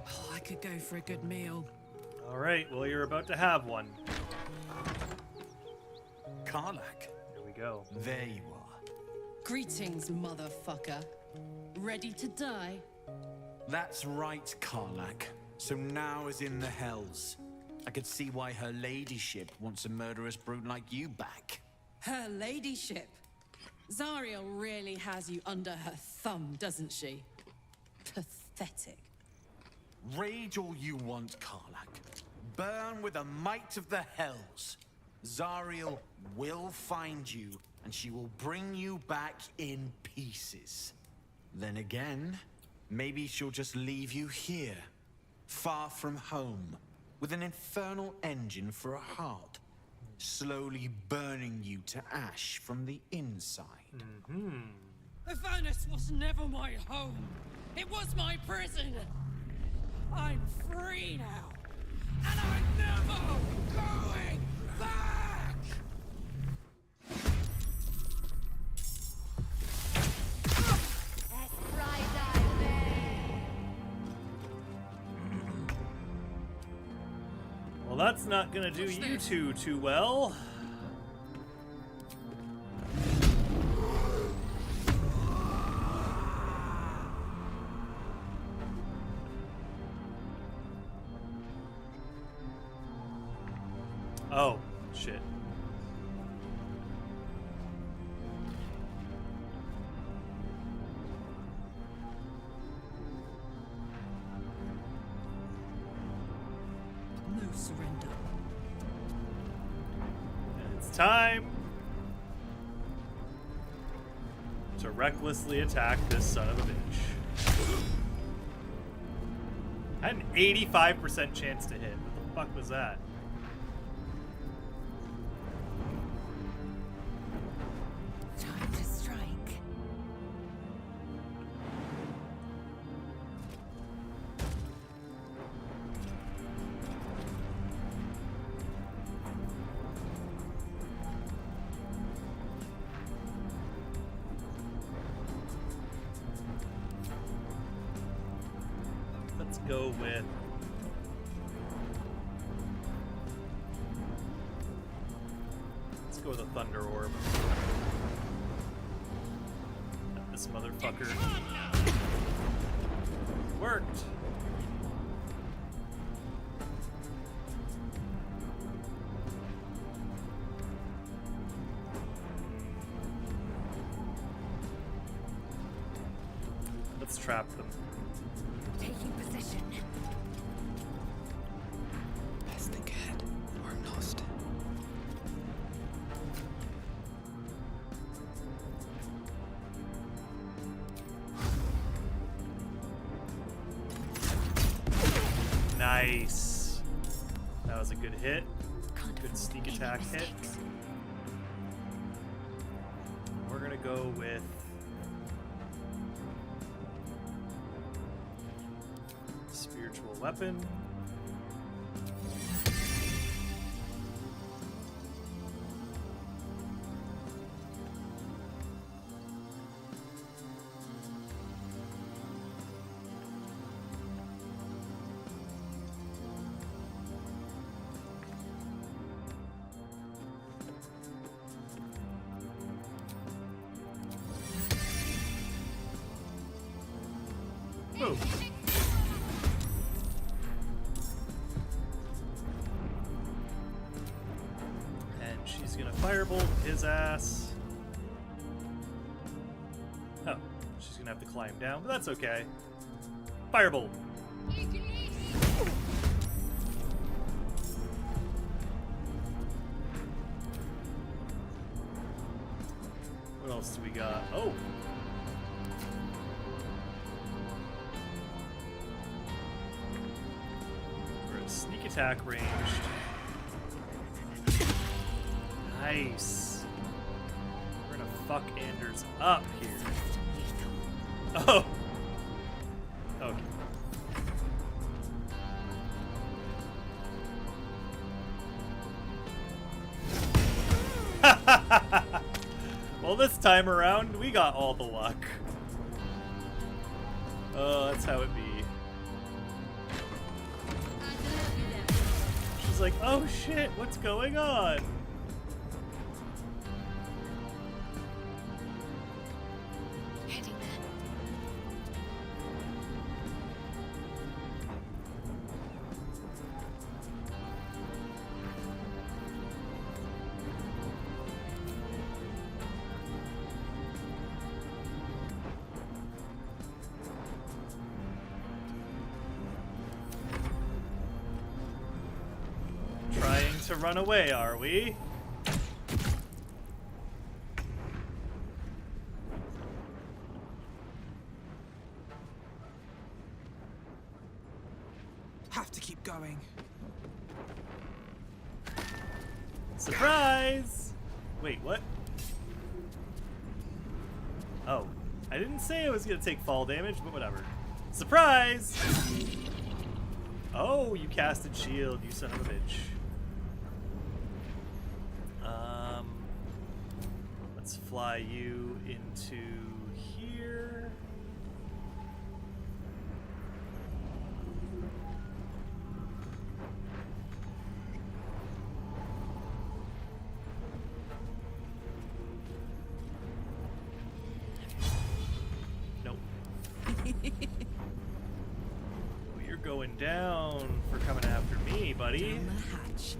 Oh, I could go for a good meal. Alright, well, you're about to have one. Karlak, Here we go. there you are. Greetings, motherfucker. Ready to die? That's right, Karlak. So now is in the hells. I could see why her ladyship wants a murderous brute like you back. Her ladyship. Zariel really has you under her thumb, doesn't she? Pathetic. Rage all you want, Karlak. Burn with the might of the hells. Zariel will find you, and she will bring you back in pieces. Then again, maybe she'll just leave you here, far from home, with an infernal engine for a heart. slowly burning you to ash from the inside. Avernus was never my home. It was my prison. I'm free now. And I'm never going back! Well, that's not gonna do you two too well. Oh, shit. No surrender. And it's time to recklessly attack this son of a bitch. I had an 85% chance to hit. What the fuck was that? Time to strike. Let's go with... Let's go with a Thunder Orb. This motherfucker. Worked! Let's trap them. Taking position. Best think ahead, or I'm lost. Nice. That was a good hit. Good sneak attack hit. We're gonna go with spiritual weapon. Boom. And she's gonna firebolt his ass. Oh, she's gonna have to climb down, but that's okay. Firebolt. What else do we got? Oh. We're at sneak attack ranged. Nice. We're gonna fuck Anders up here. Oh. Okay. Well, this time around, we got all the luck. Oh, that's how it be. She's like, oh shit, what's going on? Heading there. Trying to run away, are we? Have to keep going. Surprise! Wait, what? Oh, I didn't say I was gonna take fall damage, but whatever. Surprise! Oh, you casted shield, you son of a bitch. Let's fly you into here. Nope. You're going down for coming after me, buddy. Down the hatch.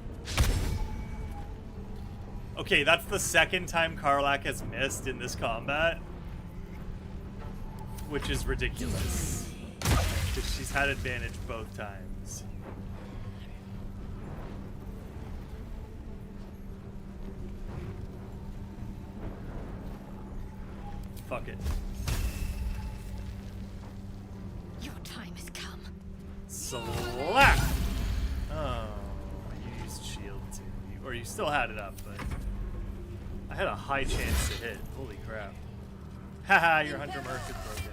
Okay, that's the second time Karlak has missed in this combat. Which is ridiculous. Because she's had advantage both times. Fuck it. Your time has come. Slap! Oh, you used shield too. Or you still had it up, but I had a high chance to hit. Holy crap. Haha, your Hunter Mark is broken.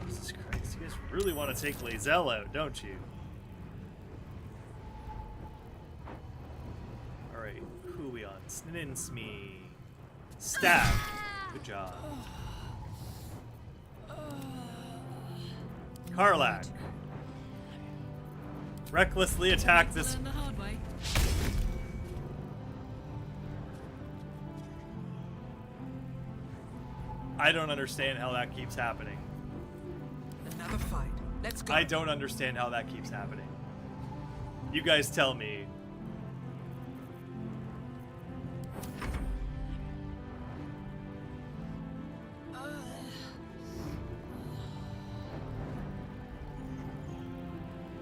Jesus Christ, you guys really want to take Lae'zel out, don't you? Alright, who are we on? Snininsme. Stab. Good job. Karlak. Recklessly attack this. Learn the hard way. I don't understand how that keeps happening. Another fight. Let's go. I don't understand how that keeps happening. You guys tell me.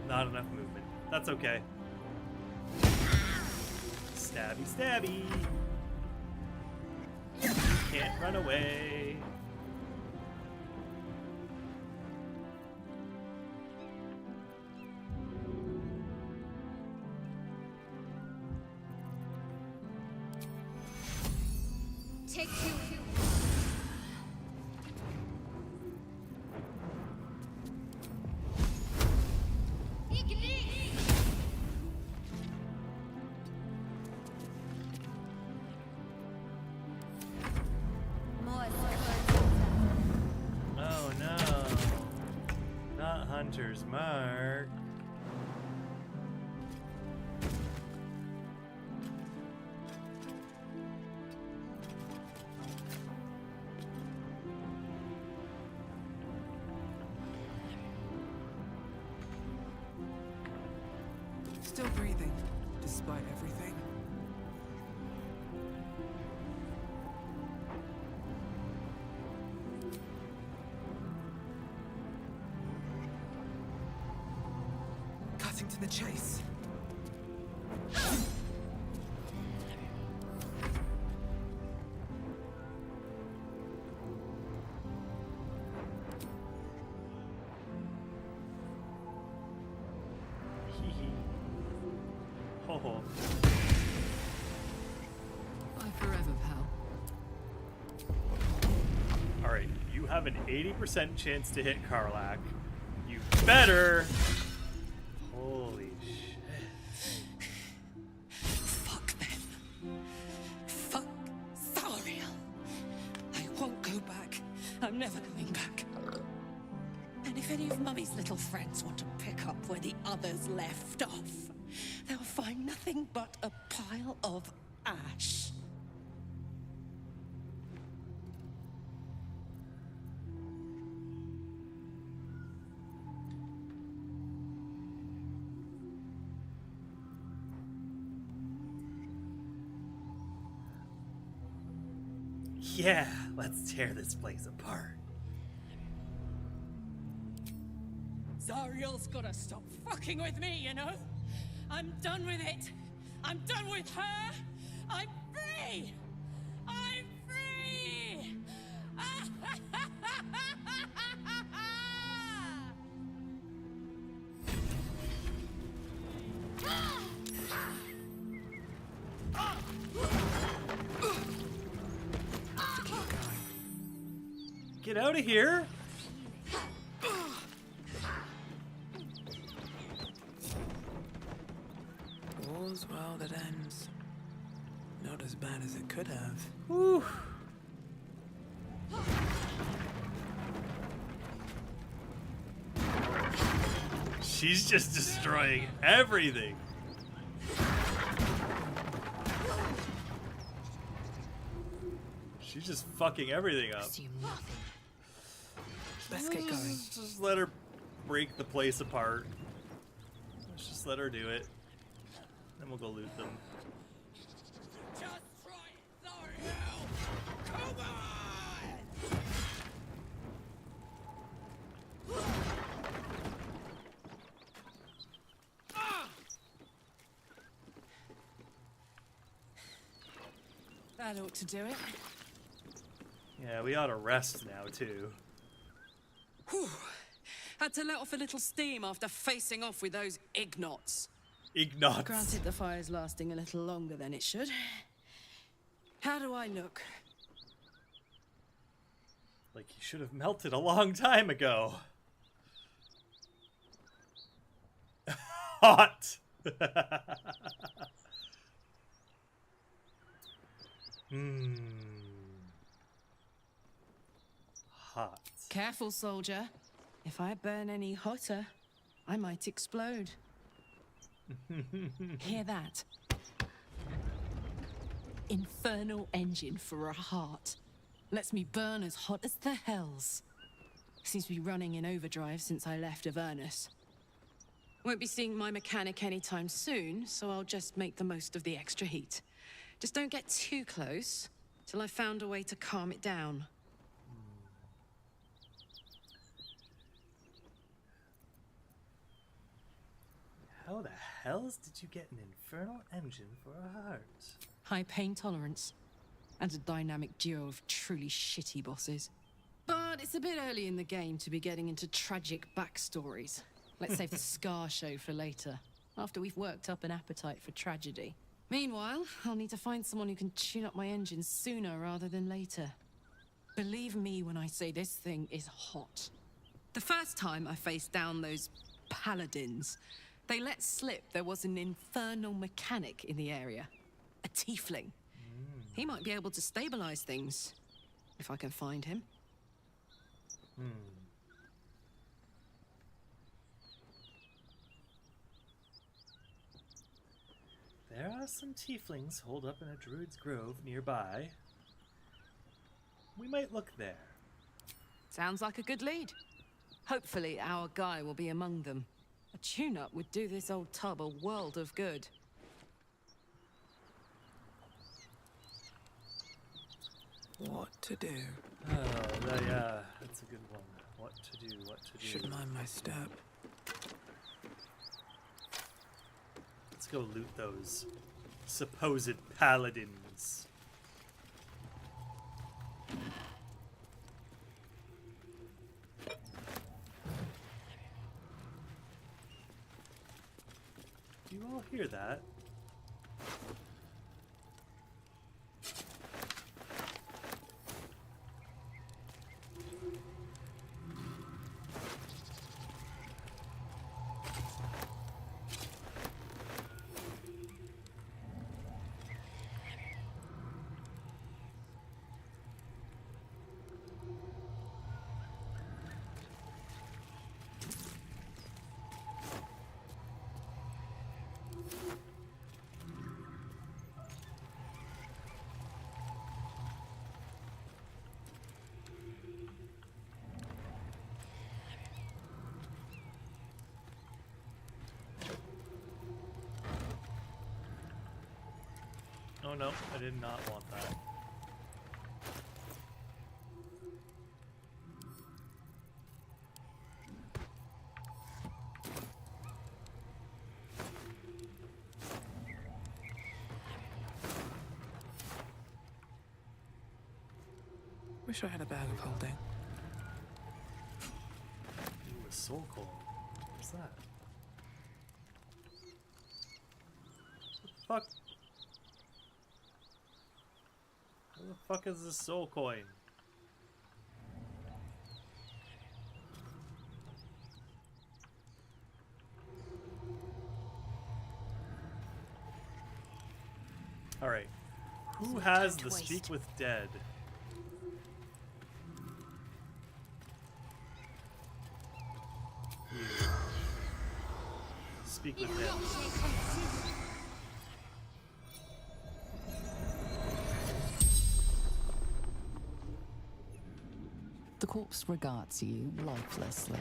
Not enough movement. That's okay. Stabby, stabby. You can't run away. Take two. Oh no. Not Hunter's Mark. Still breathing, despite everything. Cutting to the chase. Hee hee. Ho ho. Bye forever, pal. Alright, you have an 80% chance to hit Karlak. You better. Holy shit. Fuck them. Fuck Zariel. I won't go back. I'm never going back. And if any of Mummy's little friends want to pick up where the others left off, they'll find nothing but a pile of ash. Yeah, let's tear this place apart. Zariel's gotta stop fucking with me, you know? I'm done with it. I'm done with her. I'm free. I'm free. Get out of here! All's well that ends. Not as bad as it could have. Whew. She's just destroying everything. She's just fucking everything up. Assume nothing. Let's get going. Just let her break the place apart. Let's just let her do it. Then we'll go loot them. That ought to do it. Yeah, we ought to rest now, too. Whew. Had to let off a little steam after facing off with those ignots. Ignots. Granted, the fire's lasting a little longer than it should. How do I look? Like you should have melted a long time ago. Hot. Hot. Careful, soldier. If I burn any hotter, I might explode. Hear that? Infernal engine for a heart. Lets me burn as hot as the hells. Seems to be running in overdrive since I left Avernus. Won't be seeing my mechanic anytime soon, so I'll just make the most of the extra heat. Just don't get too close till I've found a way to calm it down. How the hells did you get an infernal engine for a heart? High pain tolerance, and a dynamic duo of truly shitty bosses. But it's a bit early in the game to be getting into tragic backstories. Let's save the Scar show for later, after we've worked up an appetite for tragedy. Meanwhile, I'll need to find someone who can tune up my engine sooner rather than later. Believe me when I say this thing is hot. The first time I faced down those paladins, they let slip there was an infernal mechanic in the area. A tiefling. He might be able to stabilize things, if I can find him. There are some tieflings holed up in a druid's grove nearby. We might look there. Sounds like a good lead. Hopefully our guy will be among them. A tune-up would do this old tub a world of good. What to do? Oh, yeah, that's a good one. What to do, what to do. Should mind my step. Let's go loot those supposed paladins. Do you all hear that? Oh no, I did not want that. Wish I had a bag of holding. Ooh, a soul coin. What's that? What the fuck? Where the fuck is this soul coin? Alright. Who No has time the to Speak waste. with Dead? You. Speak with Dead. The corpse regards you lifelessly.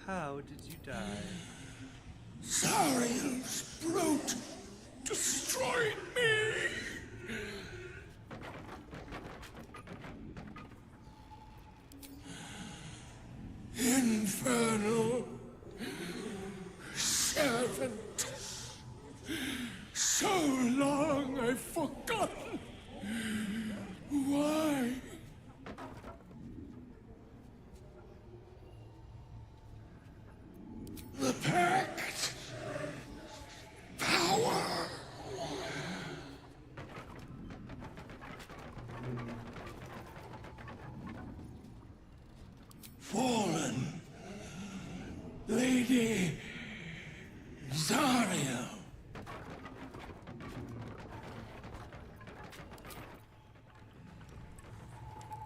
How did you die? Zariel's brute destroyed me! Infernal servant. So long I've forgotten why. The pact. Power. Fallen. Lady Zariel.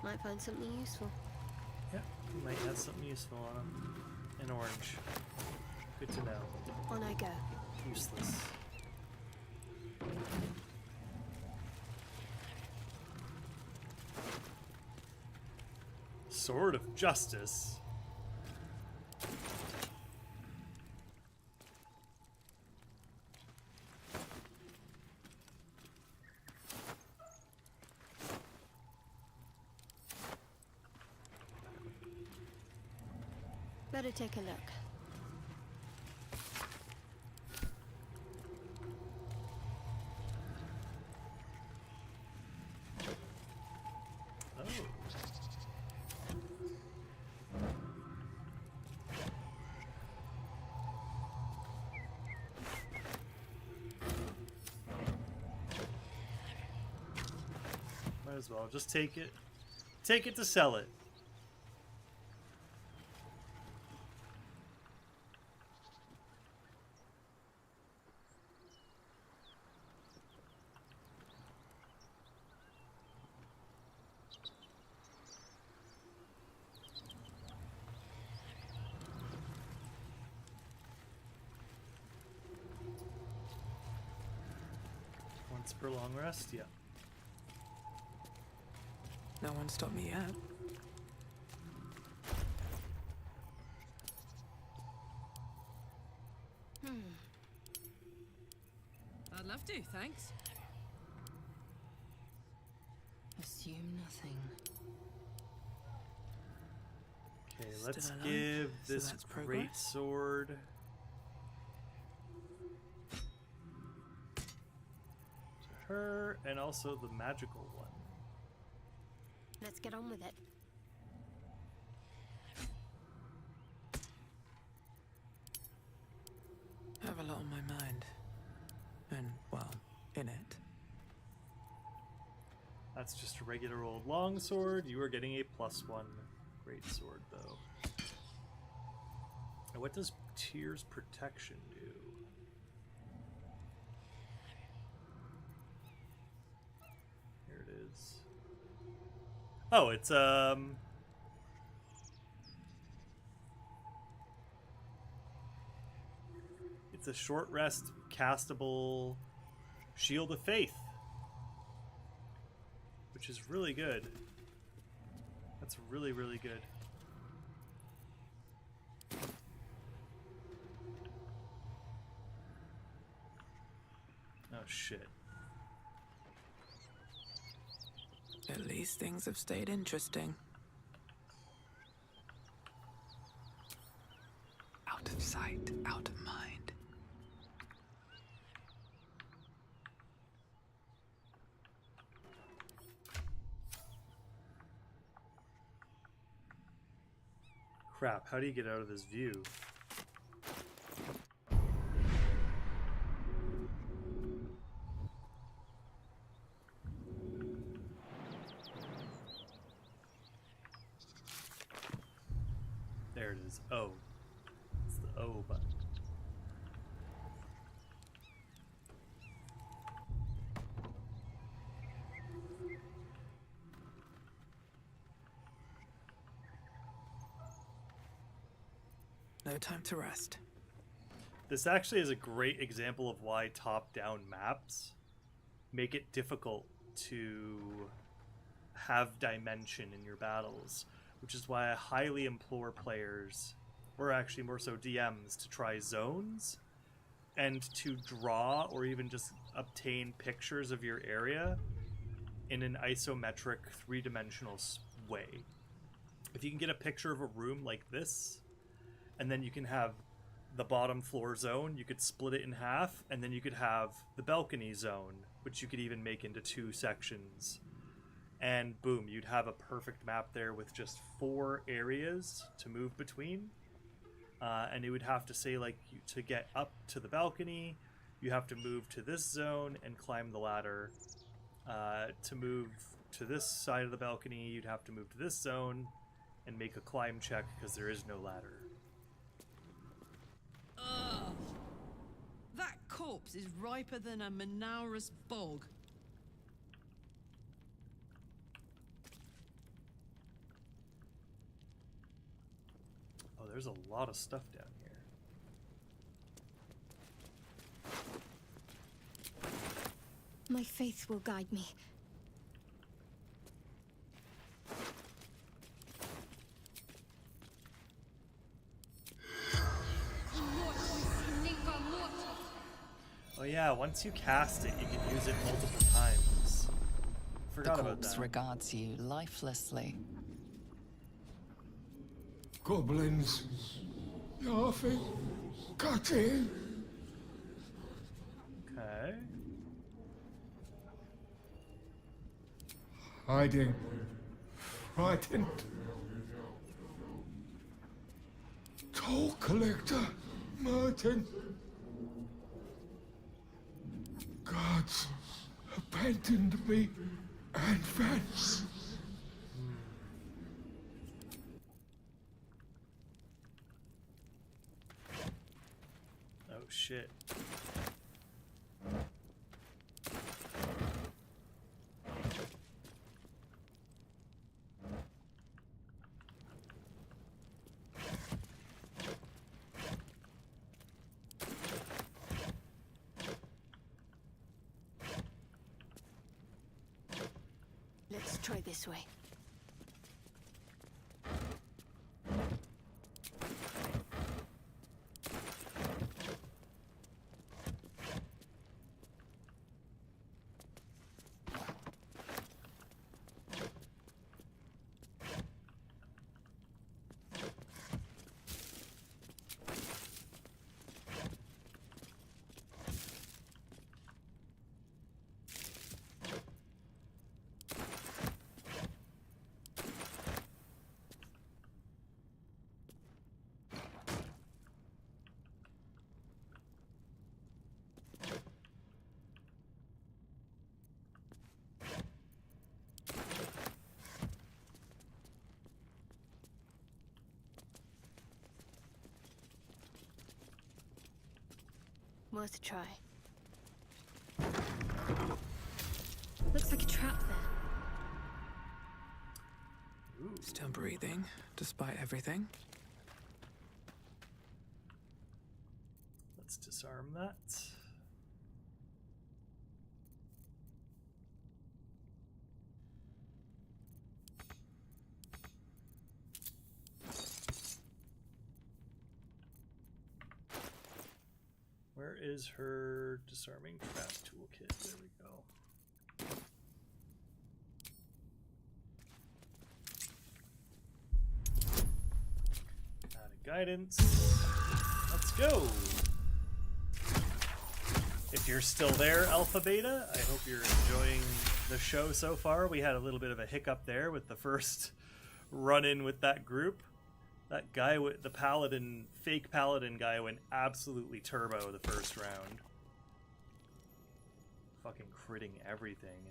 Might find something useful. Yeah, you might have something useful on him. An orange. Good to know. On I go. Useless. Sword of Justice. Better take a look. Oh. Might as well just take it. Take it to sell it. Once per long rest, yeah. No one stopped me yet. I'd love to, thanks. Assume nothing. Okay, Still let's alive? give So this that's great progress? sword to her, and also the magical one. Let's get on with it. I have a lot on my mind. And, well, in it. That's just a regular old longsword. You are getting a +1 great sword, though. And what does Tears Protection do? Here it is. Oh, it's it's a short rest castable Shield of Faith, which is really good. That's really, really good. Oh shit. At least things have stayed interesting. Out of sight, out of mind. Crap, how do you get out of this view? is O. It's the O button. No time to rest. This actually is a great example of why top-down maps make it difficult to have dimension in your battles, which is why I highly implore players, or actually more so DMs, to try zones and to draw or even just obtain pictures of your area in an isometric three-dimensional way. If you can get a picture of a room like this, and then you can have the bottom floor zone, you could split it in half, and then you could have the balcony zone, which you could even make into 2 sections. And boom, you'd have a perfect map there with just 4 areas to move between. And it would have to say, like, to get up to the balcony, you have to move to this zone and climb the ladder. To move to this side of the balcony, you'd have to move to this zone and make a climb check because there is no ladder. Ugh. That corpse is riper than a Manaurus bog. Oh, there's a lot of stuff down here. My faith will guide me. Oh yeah, once you cast it, you can use it multiple times. The Forgot about corpse that. regards you lifelessly. Goblins. Laughing. Cutting. Okay. Hiding. Frightened. Toll collector. Merton. Gods abandoned me and Vance. Oh shit. Let's try this way. Worth a try. Looks like a trap there. Still breathing, despite everything. Let's disarm that. Where is her disarming trap toolkit? There we go. Out of guidance. Let's go. If you're still there, Alpha Beta, I hope you're enjoying the show so far. We had a little bit of a hiccup there with the first run-in with that group. That guy with the paladin, fake paladin guy, went absolutely turbo the first round. Fucking critting everything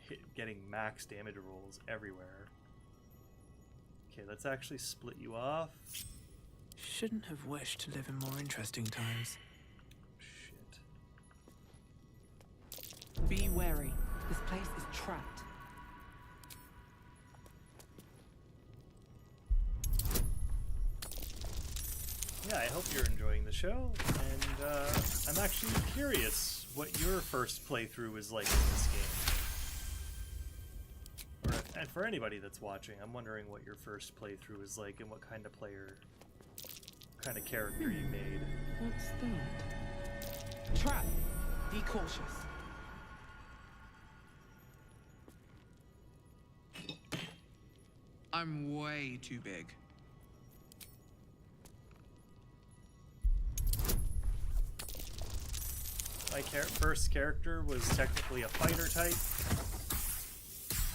and getting max damage rolls everywhere. Okay, let's actually split you off. Shouldn't have wished to live in more interesting times. Shit. Be wary. This place is trapped. Yeah, I hope you're enjoying the show, and I'm actually curious what your first playthrough is like in this game. And for anybody that's watching, I'm wondering what your first playthrough is like and what kind of character you made. What's that? Trap. Be cautious. I'm way too big. My first character was technically a fighter type,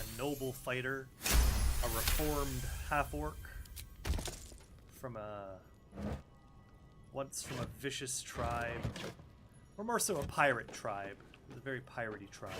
a noble fighter, a reformed half-orc once from a vicious tribe, or more so a pirate tribe. It was a very piratey tribe.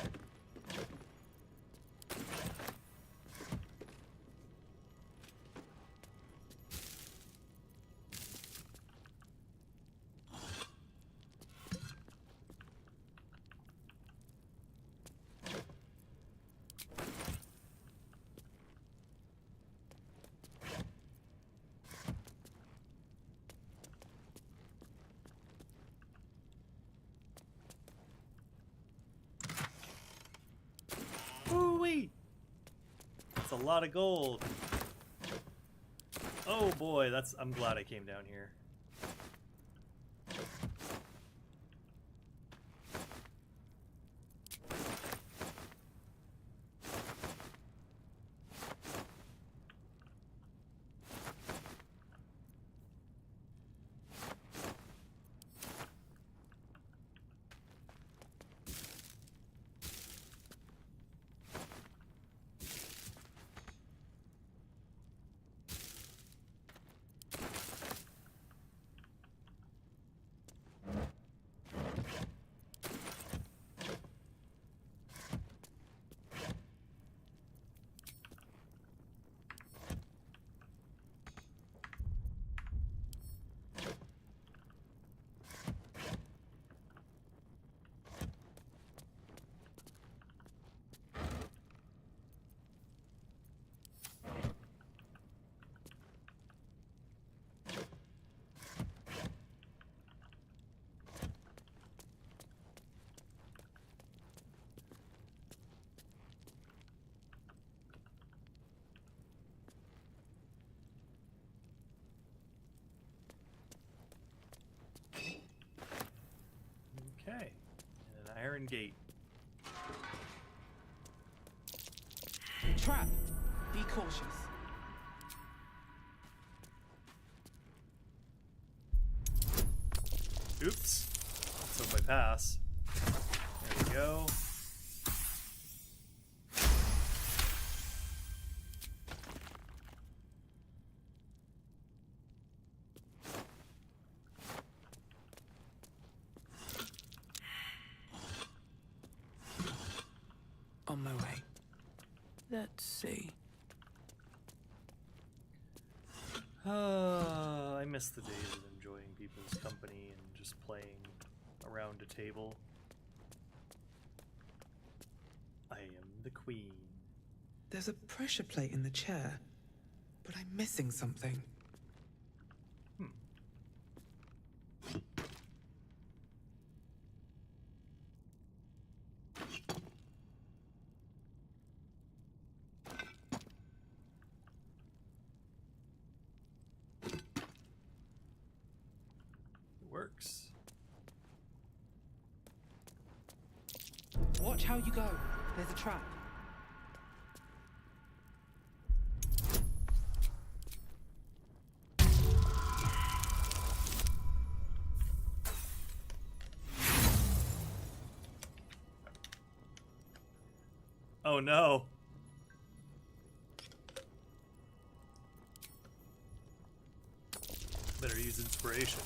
Woo-wee! That's a lot of gold. Oh boy, I'm glad I came down here. Okay, and an iron gate. Trap. Be cautious. Oops. Let's hope I pass. There we go. On my way. Let's see. I miss the days of enjoying people's company and just playing around a table. I am the queen. There's a pressure plate in the chair, but I'm missing something. Works. Watch how you go. There's a trap. Oh no. Better use inspiration.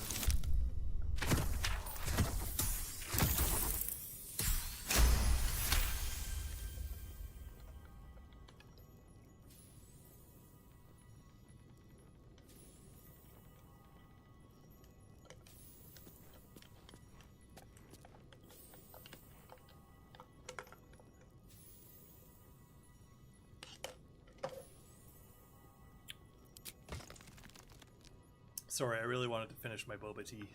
Sorry, I really wanted to finish my boba tea.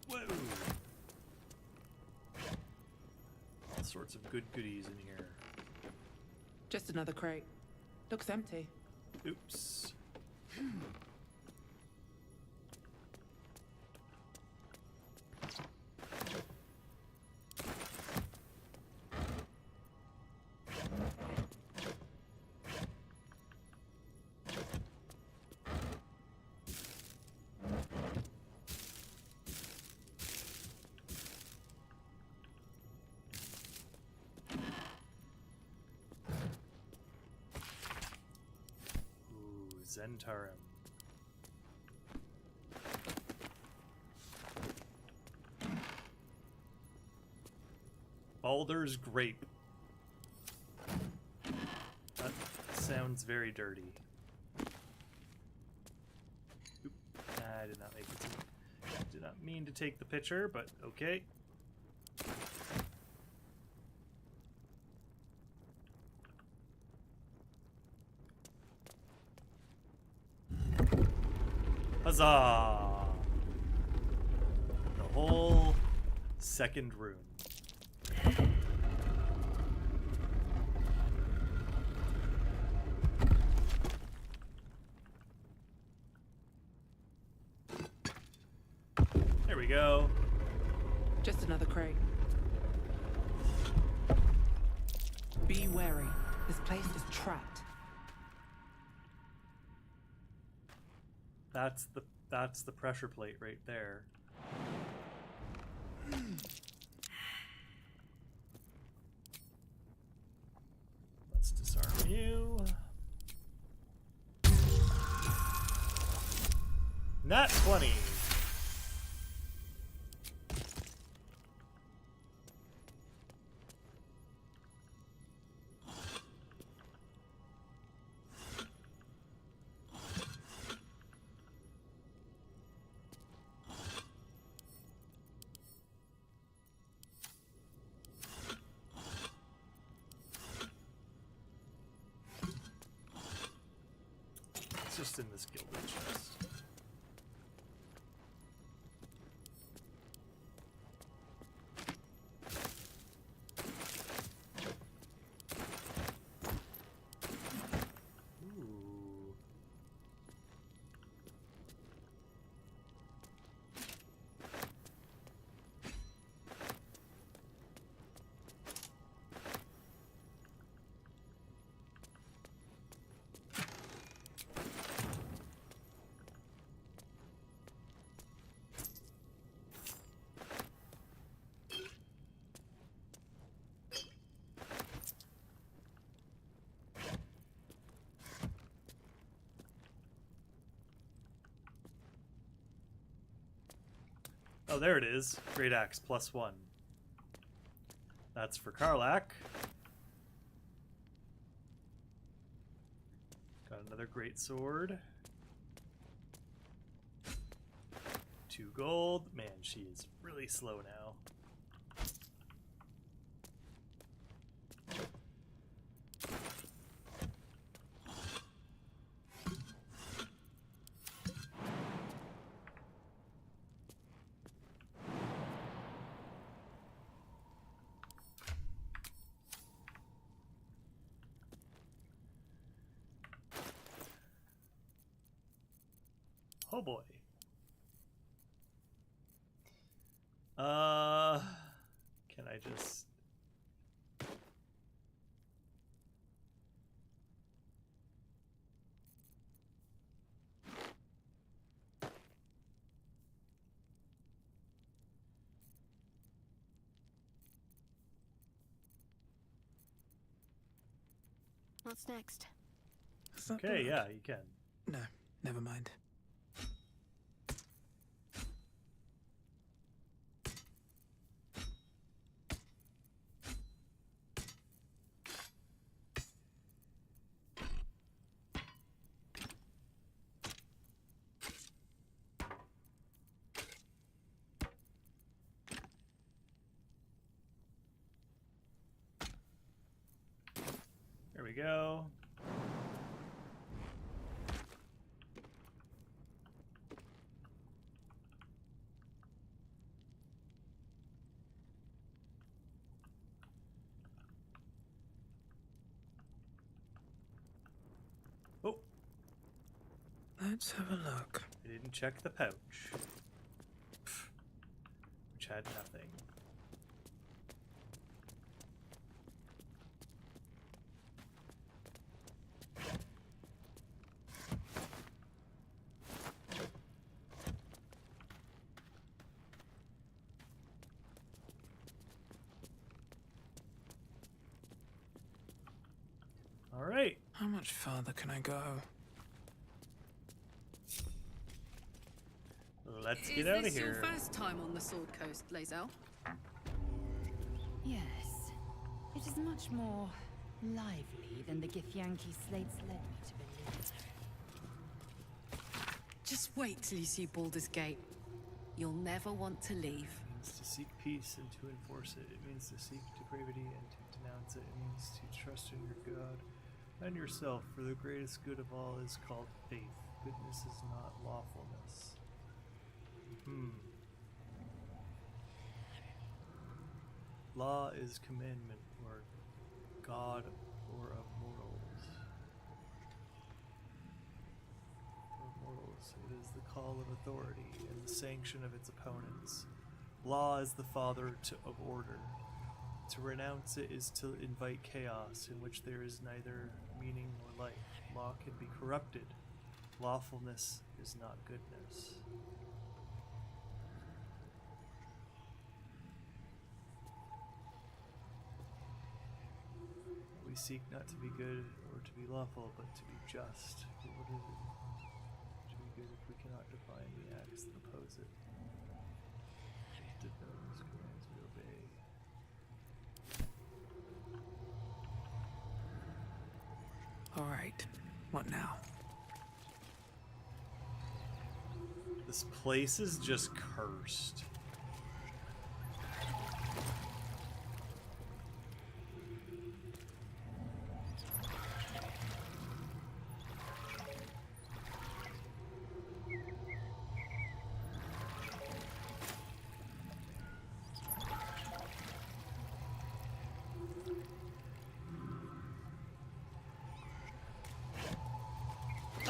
Whoa! All sorts of good goodies in here. Just another crate. Looks empty. Oops. Zentarum. Baldur's grape. That sounds very dirty. Oop. I did not make it. Did not mean to take the picture, but okay. Huzzah! The whole second room. There we go. Just another crate. Be wary. This place is trapped. That's the pressure plate right there. Let's disarm you. Nat 20. Just in this gilded chest. Ooh. Oh, there it is. Great Axe +1. That's for Karlak. Got another great sword. 2 gold. Man, she is really slow now. Oh boy. Can I just... What's next? Is that Okay, bad? yeah, you can. No, never mind. There we go. Let's have a look. I didn't check the pouch, which had nothing. All right. How much farther can I go? Let's get out of Is this here. your first time on the Sword Coast, Lae'zel? Yes. It is much more lively than the Githyanki slates led me to believe. Just wait till you see Baldur's Gate. You'll never want to leave. It means to seek peace and to enforce it. It means to seek depravity and to denounce it. It means to trust in your God and yourself, for the greatest good of all is called faith. Goodness is not lawfulness. Law is commandment, or God, or of mortals. Of mortals, it is the call of authority and the sanction of its opponents. Law is the father of order. To renounce it is to invite chaos, in which there is neither meaning nor life. Law can be corrupted. Lawfulness is not goodness. We seek not to be good or to be lawful, but to be just. But what is it? To be good if we cannot define the acts that oppose it. To know whose commands we obey. Alright, what now? This place is just cursed.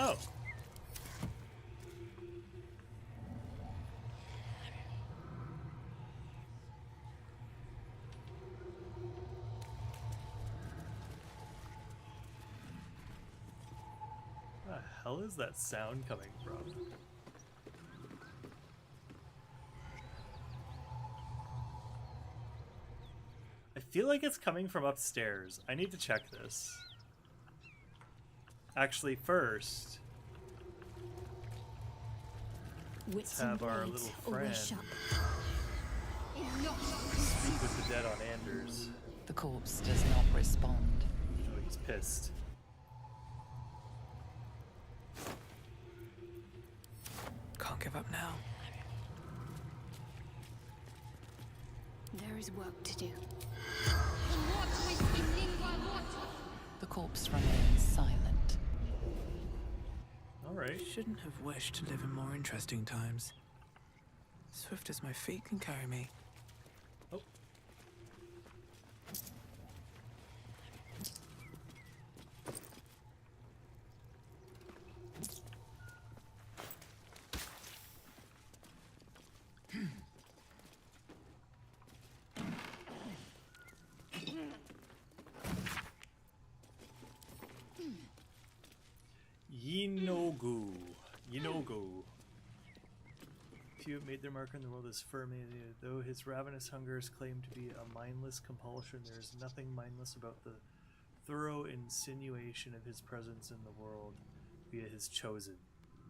Oh. Where the hell is that sound coming from? I feel like it's coming from upstairs. I need to check this. Actually, first, let's have our little friend speak with the dead on Anders. The corpse does not respond. Oh, he's pissed. Can't give up now. There is work to do. The corpse remains silent. Alright. Shouldn't have wished to live in more interesting times. Swift as my feet can carry me. Oh. Yinogu. Few have made their mark on the world as firmly, though his ravenous hunger is claimed to be a mindless compulsion. There is nothing mindless about the thorough insinuation of his presence in the world via his chosen,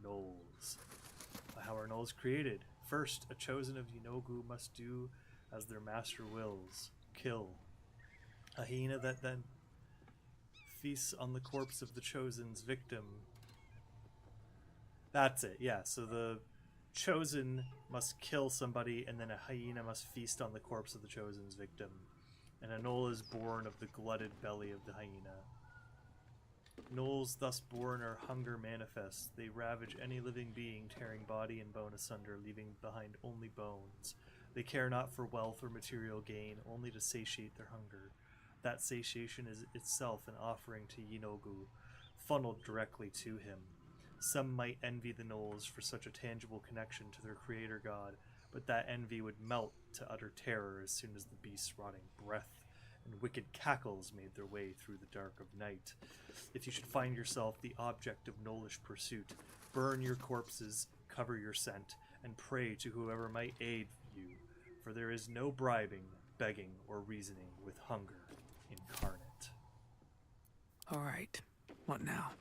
gnolls. How are gnolls created? First, a chosen of Yinogu must do as their master wills. Kill. A hyena that then feasts on the corpse of the chosen's victim. That's it, yeah. So the chosen must kill somebody, and then a hyena must feast on the corpse of the chosen's victim. And a gnoll is born of the glutted belly of the hyena. Gnolls thus born are hunger manifest. They ravage any living being, tearing body and bone asunder, leaving behind only bones. They care not for wealth or material gain, only to satiate their hunger. That satiation is itself an offering to Yinogu, funneled directly to him. Some might envy the gnolls for such a tangible connection to their creator god, but that envy would melt to utter terror as soon as the beast's rotting breath and wicked cackles made their way through the dark of night. If you should find yourself the object of gnollish pursuit, burn your corpses, cover your scent, and pray to whoever might aid you, for there is no bribing, begging, or reasoning with hunger incarnate. All right. What now?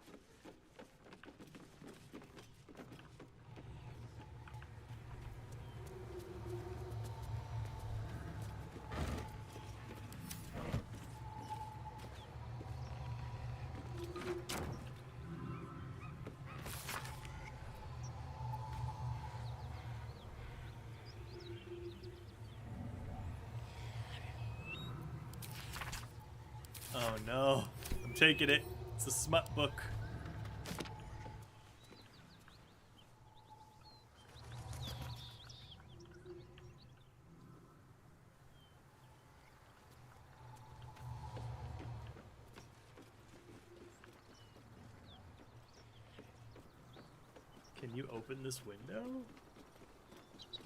Oh no, I'm taking it. It's a smut book. Can you open this window?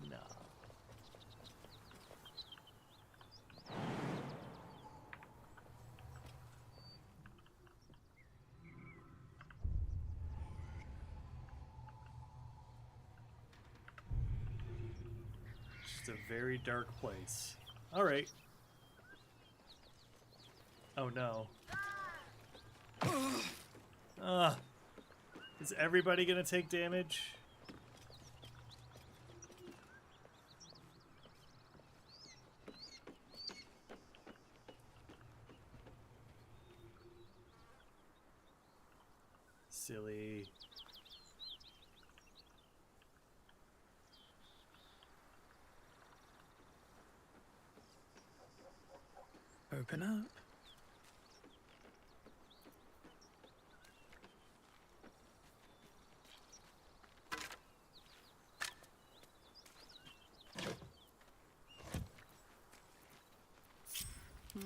No. It's a very dark place. Alright. Oh no. Is everybody gonna take damage? Silly. Open up.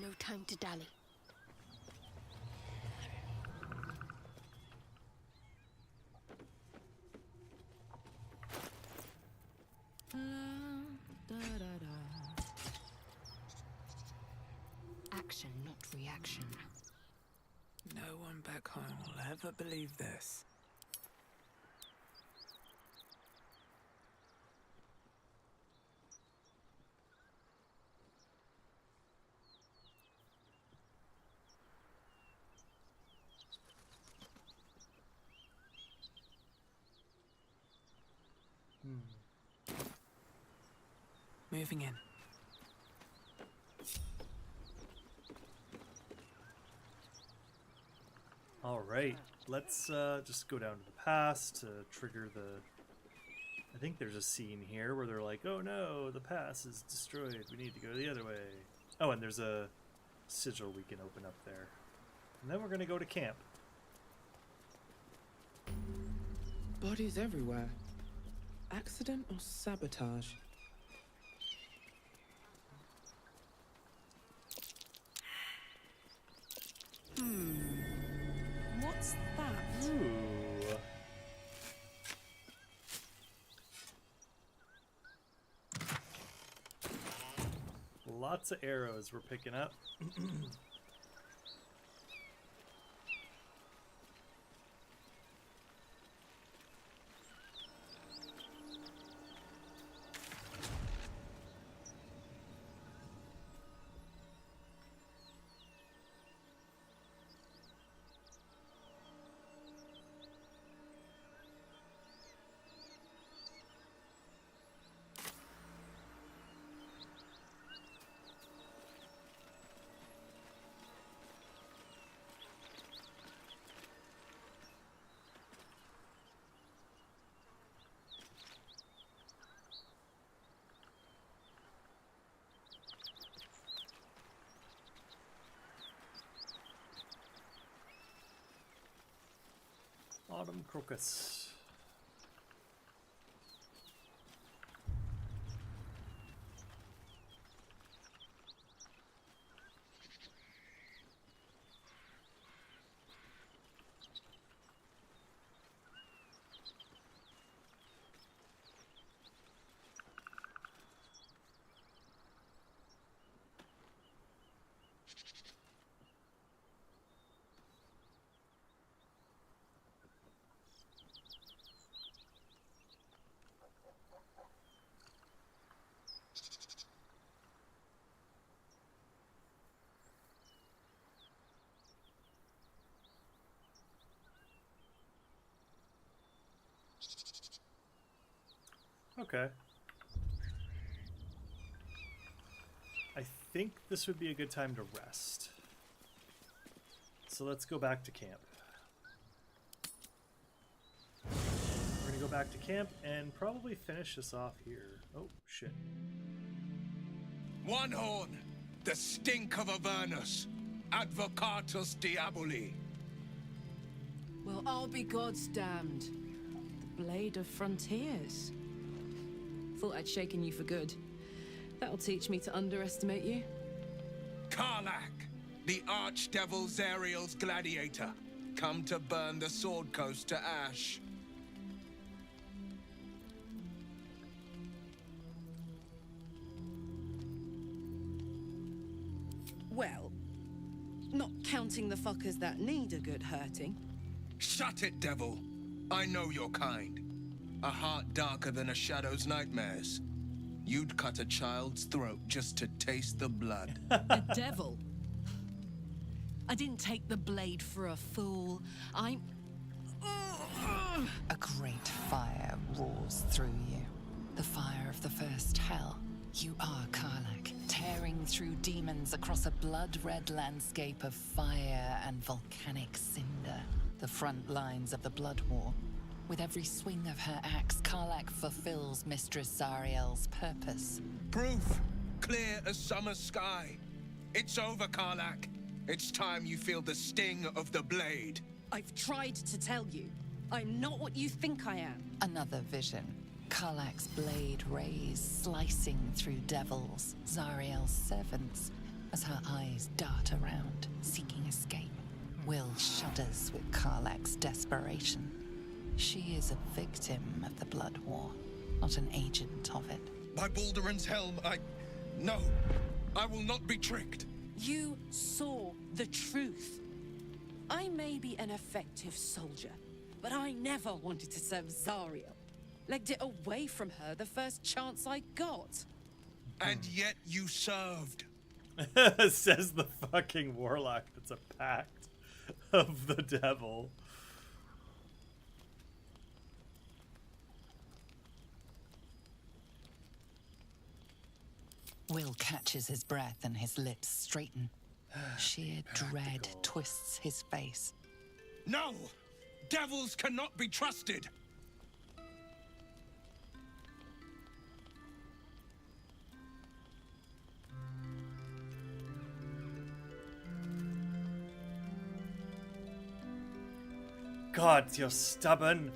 No time to dally. Action, not reaction. No one back home will ever believe this. Moving in. Alright, let's just go down to the past to trigger the... I think there's a scene here where they're like, oh no, the pass is destroyed, we need to go the other way. Oh, and there's a sigil we can open up there. And then we're gonna go to camp. Bodies everywhere. Accident or sabotage? What's that? Ooh. Lots of arrows we're picking up. Autumn crocus. Okay. I think this would be a good time to rest. So let's go back to camp. We're gonna go back to camp and probably finish this off here. Oh, shit. One horn, the stink of Avernus, Advocatus Diaboli. Well, I'll be God's damned. The Blade of Frontiers. Thought I'd shaken you for good. That'll teach me to underestimate you. Karlach, the archdevil Zariel's gladiator, come to burn the Sword Coast to ash. Well, not counting the fuckers that need a good hurting. Shut it, devil. I know your kind. A heart darker than a shadow's nightmares. You'd cut a child's throat just to taste the blood. A devil? I didn't take the blade for a fool. I'm... A great fire roars through you. The fire of the first hell. You are Karlach, tearing through demons across a blood-red landscape of fire and volcanic cinder. The front lines of the Blood War. With every swing of her axe, Karlach fulfills Mistress Zariel's purpose. Proof, clear as summer sky. It's over, Karlach. It's time you feel the sting of the blade. I've tried to tell you. I'm not what you think I am. Another vision. Karlach's blade rays slicing through devils, Zariel's servants, as her eyes dart around, seeking escape. Will shudders with Karlach's desperation. She is a victim of the Blood War, not an agent of it. By Balduran's helm, No, I will not be tricked. You saw the truth. I may be an effective soldier, but I never wanted to serve Zariel. Legged it away from her the first chance I got. And yet you served. Says the fucking warlock that's a pact of the devil. Will catches his breath and his lips straighten. Sheer dread twists his face. No! Devils cannot be trusted! God, you're stubborn.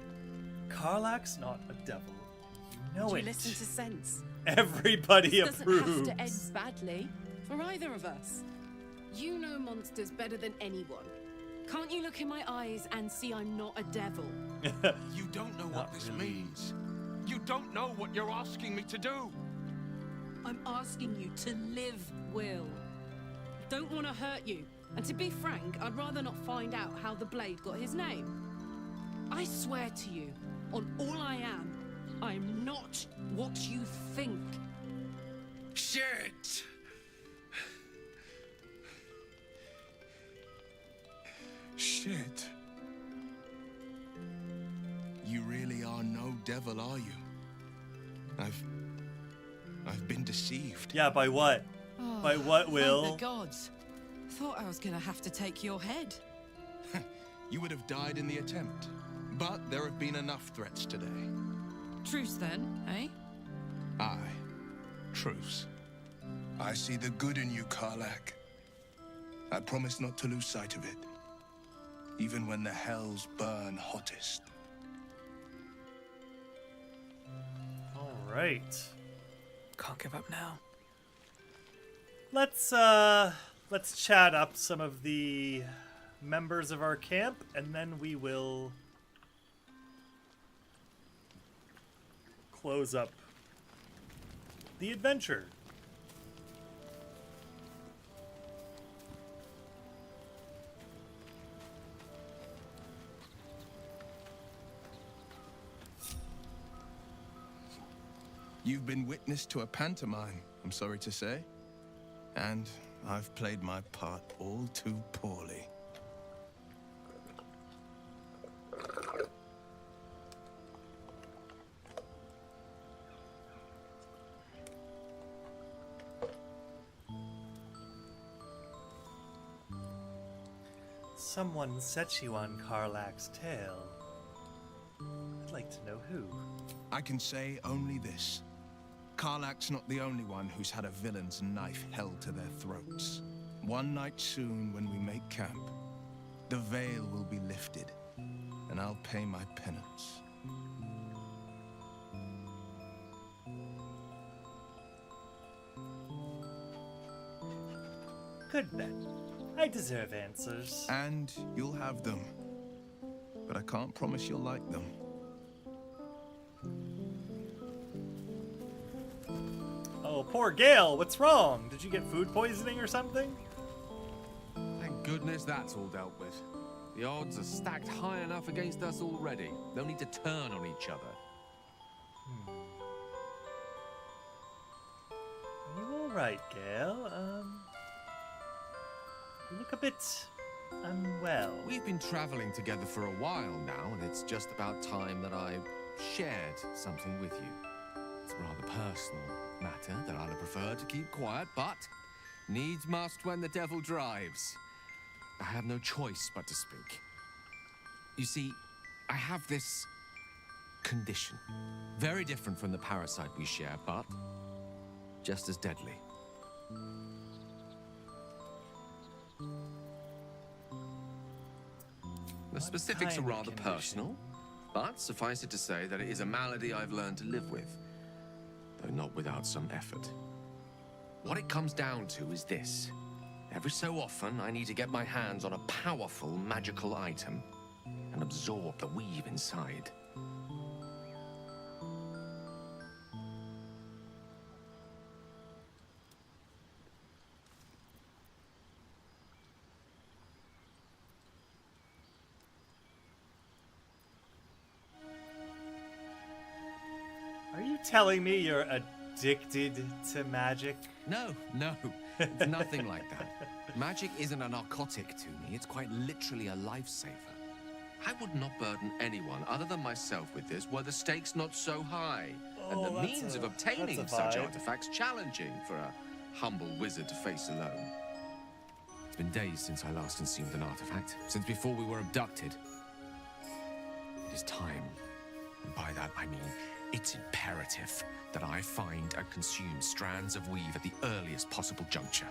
Karlach's not a devil. You know Do it. you listen to sense? Everybody This approves. doesn't have to end badly for either of us. You know monsters better than anyone. Can't you look in my eyes and see I'm not a devil? You don't know what this really. means. You don't know what you're asking me to do. I'm asking you to live, Will. Don't want to hurt you. And to be frank, I'd rather not find out how the Blade got his name. I swear to you, on all I am, I'm not what you think. Shit! Shit. You really are no devil, are you? I've been deceived. Yeah, by what? By what, Will? Thank the gods. Thought I was gonna have to take your head. You would have died in the attempt. But there have been enough threats today. Truce then, eh? Aye. Truce. I see the good in you, Karlach. I promise not to lose sight of it. Even when the hells burn hottest. All right. Can't give up now. Let's chat up some of the members of our camp, and then we will close up the adventure. You've been witness to a pantomime, I'm sorry to say. And I've played my part all too poorly. Someone set you on Karlak's tail. I'd like to know who. I can say only this. Karlak's not the only one who's had a villain's knife held to their throats. One night soon, when we make camp, the veil will be lifted, and I'll pay my penance. Good then. I deserve answers. And you'll have them. But I can't promise you'll like them. Oh, poor Gale. What's wrong? Did you get food poisoning or something? Thank goodness that's all dealt with. The odds are stacked high enough against us already. They'll need to turn on each other. Are you alright, Gale? You look a bit unwell. We've been traveling together for a while now, and it's just about time that I shared something with you. It's a rather personal matter that I'd have preferred to keep quiet, but needs must when the devil drives. I have no choice but to speak. You see, I have this condition. Very different from the parasite we share, but just as deadly. The specifics are rather personal, but suffice it to say that it is a malady I've learned to live with, though not without some effort. What it comes down to is this. Every so often, I need to get my hands on a powerful magical item and absorb the weave inside. Are you telling me you're addicted to magic? No, it's nothing like that. Magic isn't a narcotic to me, it's quite literally a lifesaver. I would not burden anyone other than myself with this were the stakes not so high, and the means of obtaining such artifacts challenging for a humble wizard to face alone. It's been days since I last consumed an artifact, since before we were abducted. It is time, and by that I mean it's imperative that I find and consume strands of weave at the earliest possible juncture.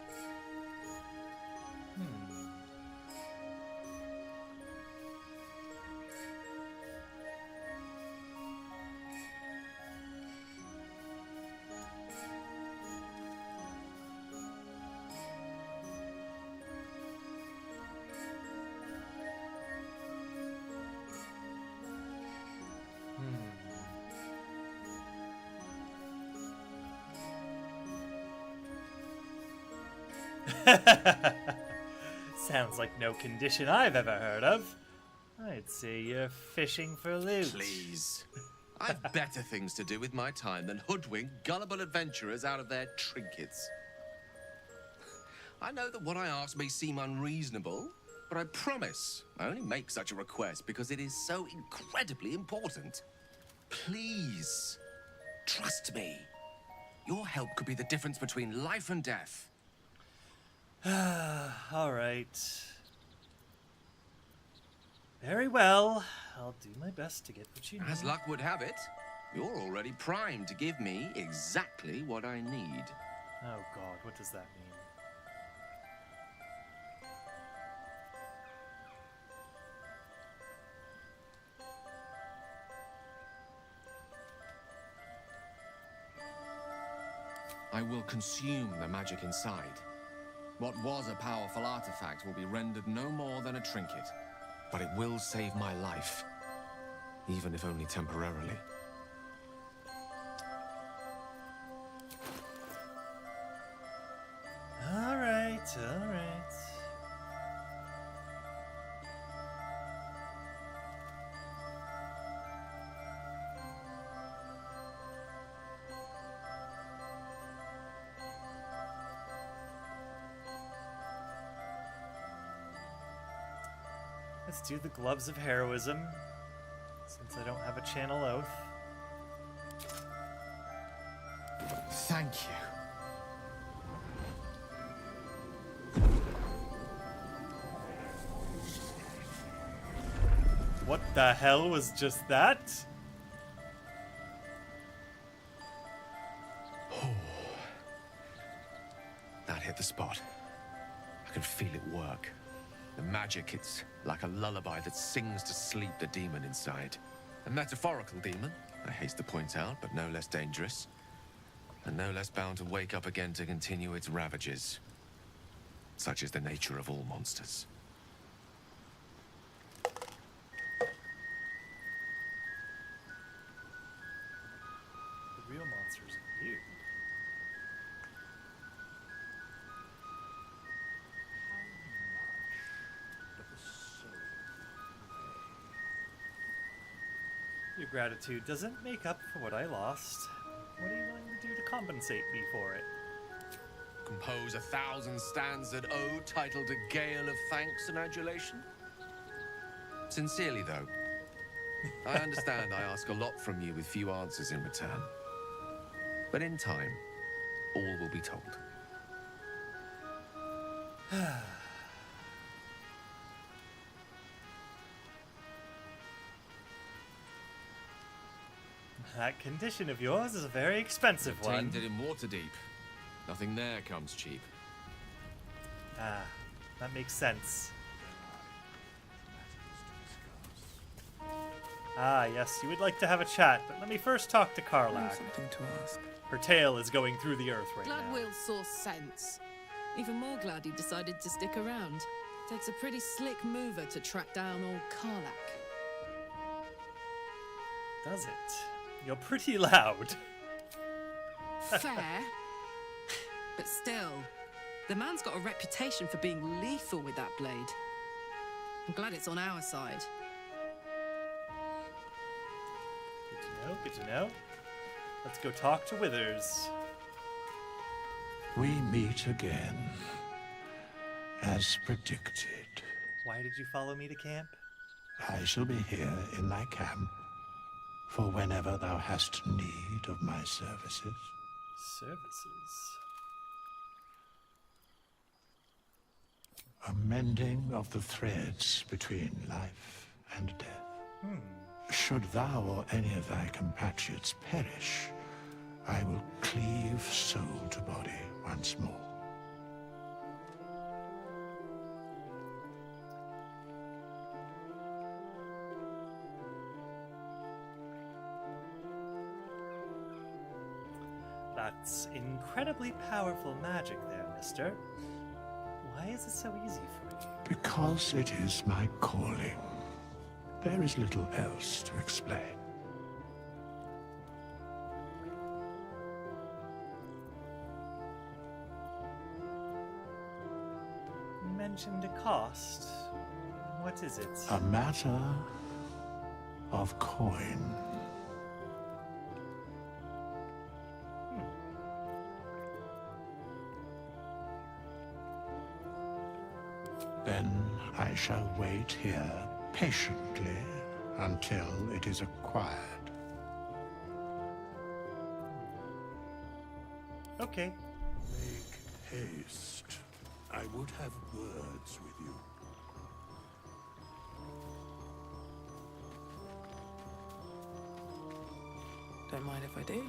Sounds like no condition I've ever heard of. I'd say you're fishing for loot. Please. I've better things to do with my time than hoodwink gullible adventurers out of their trinkets. I know that what I ask may seem unreasonable, but I promise I only make such a request because it is so incredibly important. Please, trust me. Your help could be the difference between life and death. All right. Very well. I'll do my best to get what you need. As luck would have it, you're already primed to give me exactly what I need. Oh God, what does that mean? I will consume the magic inside. What was a powerful artifact will be rendered no more than a trinket. But it will save my life, even if only temporarily. All right, all right. Let's do the gloves of heroism, since I don't have a channel oath. Thank you. the hell was just that? That hit the spot. I can feel it work. The magic, it's like a lullaby that sings to sleep the demon inside. A metaphorical demon, I haste to point out, but no less dangerous. And no less bound to wake up again to continue its ravages. Such is the nature of all monsters. The real monsters are you. Your gratitude doesn't make up for what I lost. What are you willing to do to compensate me for it? Compose 1,000 stanzas ode titled A Gale of Thanks and Adulation? Sincerely, though, I understand I ask a lot from you with few answers in return. But in time, all will be told. That condition of yours is a very expensive one. Tainted in Waterdeep. Nothing there comes cheap. Ah, that makes sense. Ah, yes, you would like to have a chat, but let me first talk to Karlach. Something to ask. Her tail is going through the earth right Glad now. Will saw sense. Even more glad he decided to stick around. Takes a pretty slick mover to track down old Karlach. Does it? You're pretty loud. Fair. But still, the man's got a reputation for being lethal with that blade. I'm glad it's on our side. Good to know, good to know. Let's go talk to Withers. We meet again, as predicted. Why did you follow me to camp? I shall be here in thy camp, for whenever thou hast need of my services. Services? A mending of the threads between life and death. Should thou or any of thy compatriots perish, I will cleave soul to body once more. That's incredibly powerful magic there, mister. Why is it so easy for you? Because it is my calling. There is little else to explain. You mentioned a cost. What is it? A matter of coin. Then I shall wait here patiently until it is acquired. Okay. Make haste. I would have words with you. Don't mind if I do.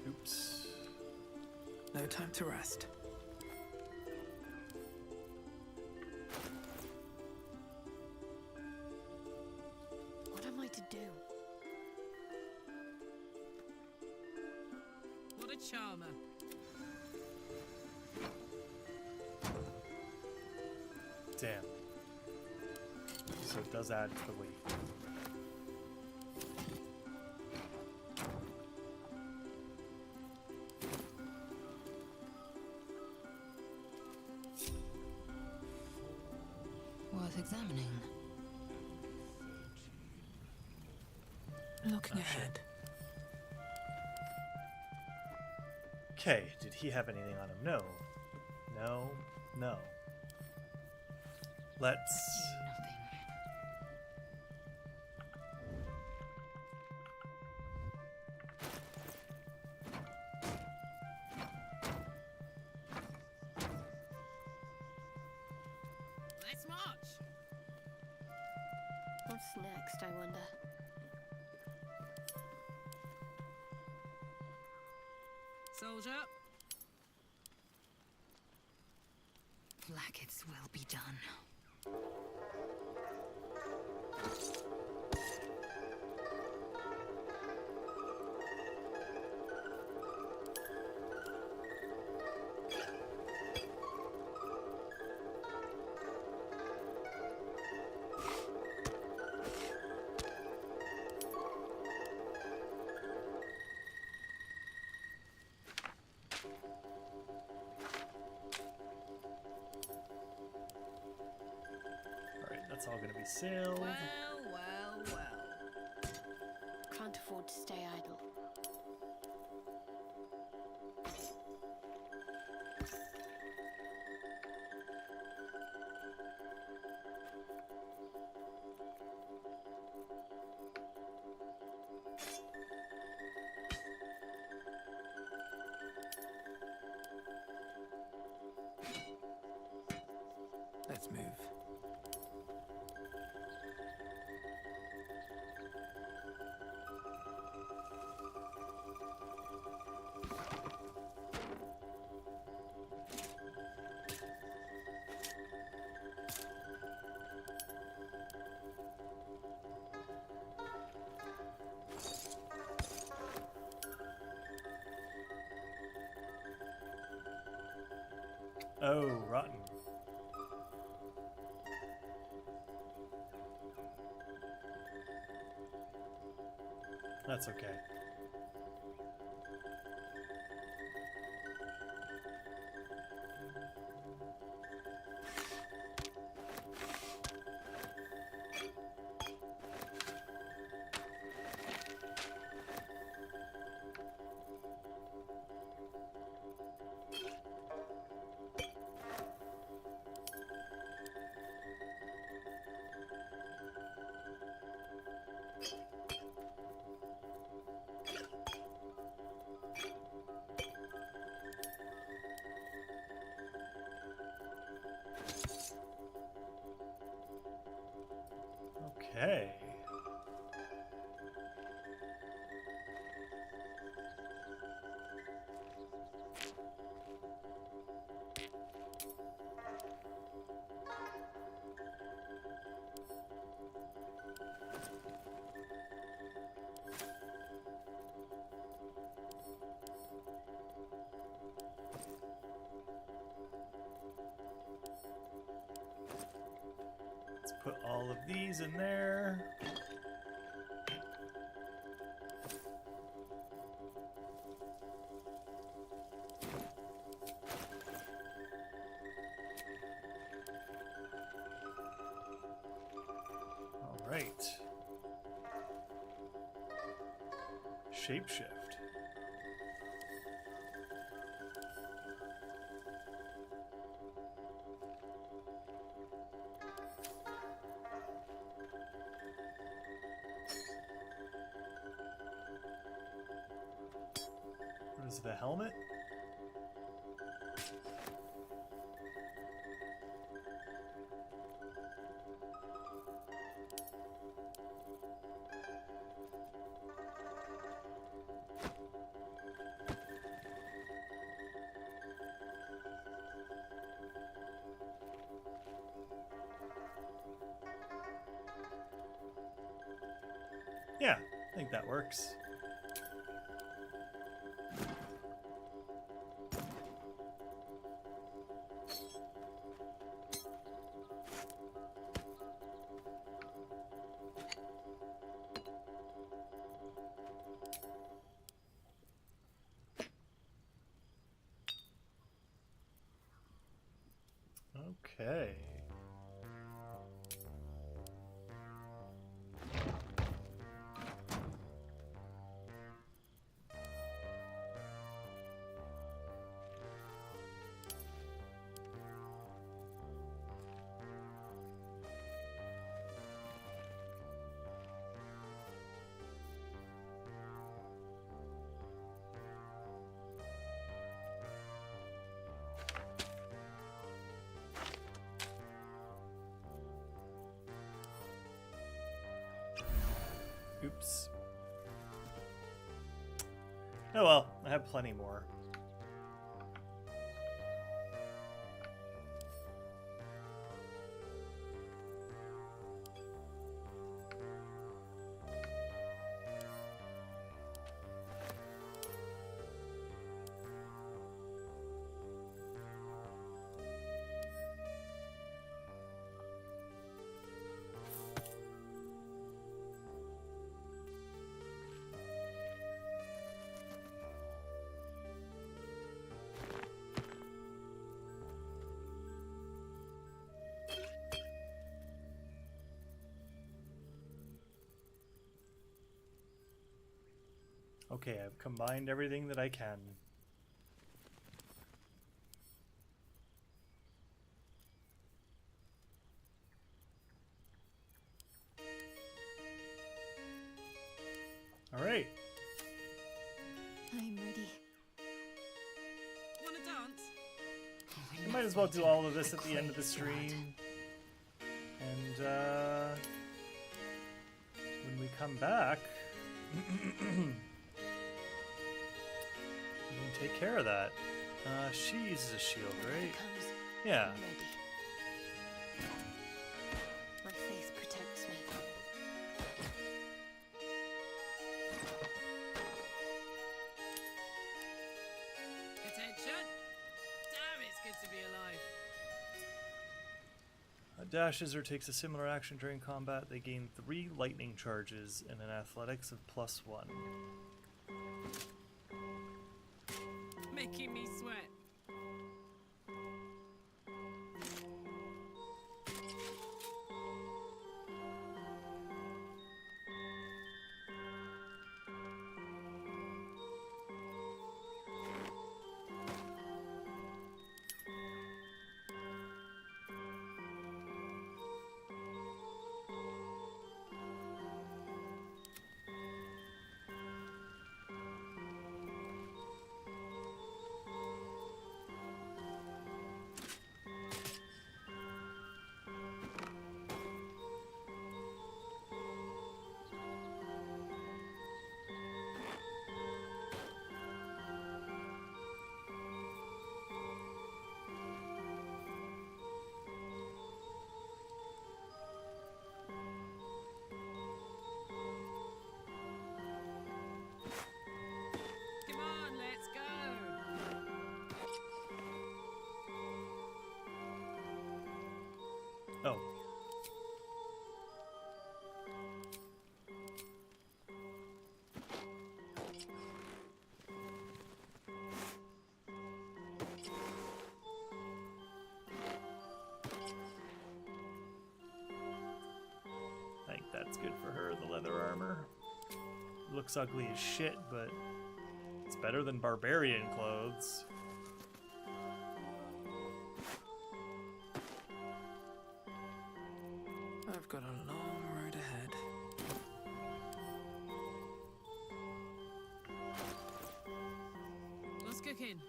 Oops. No time to rest. What am I to do? What a charmer. Damn. So it does add to the weight. worth examining. Looking ahead. Okay, did he have anything on him? No. No. No. Let's... Let's march! What's next, I wonder? Soldier. Blackets will be done. That's all gonna be sailed. Well. Can't afford to stay idle. Let's move. Oh, rotten. That's okay. Okay. Let's put all of these in there. All right. Shapeshift. What is the helmet? Yeah, I think that works. Okay. Oh well, I have plenty more. Okay, I've combined everything that I can. All right. I'm ready. Wanna dance? We might as well do all of this at the end of the stream. And when we come back, we can take care of that. She uses a shield, right? Yeah. My faith protects me. Attention! Damn, it's good to be alive. Dashes or takes a similar action during combat. They gain 3 lightning charges and an athletics of +1. Making me sweat. Come on, let's go. Oh. I think that's good for her, the leather armor. Looks ugly as shit, but it's better than barbarian clothes. I've got a long road ahead. What's cooking?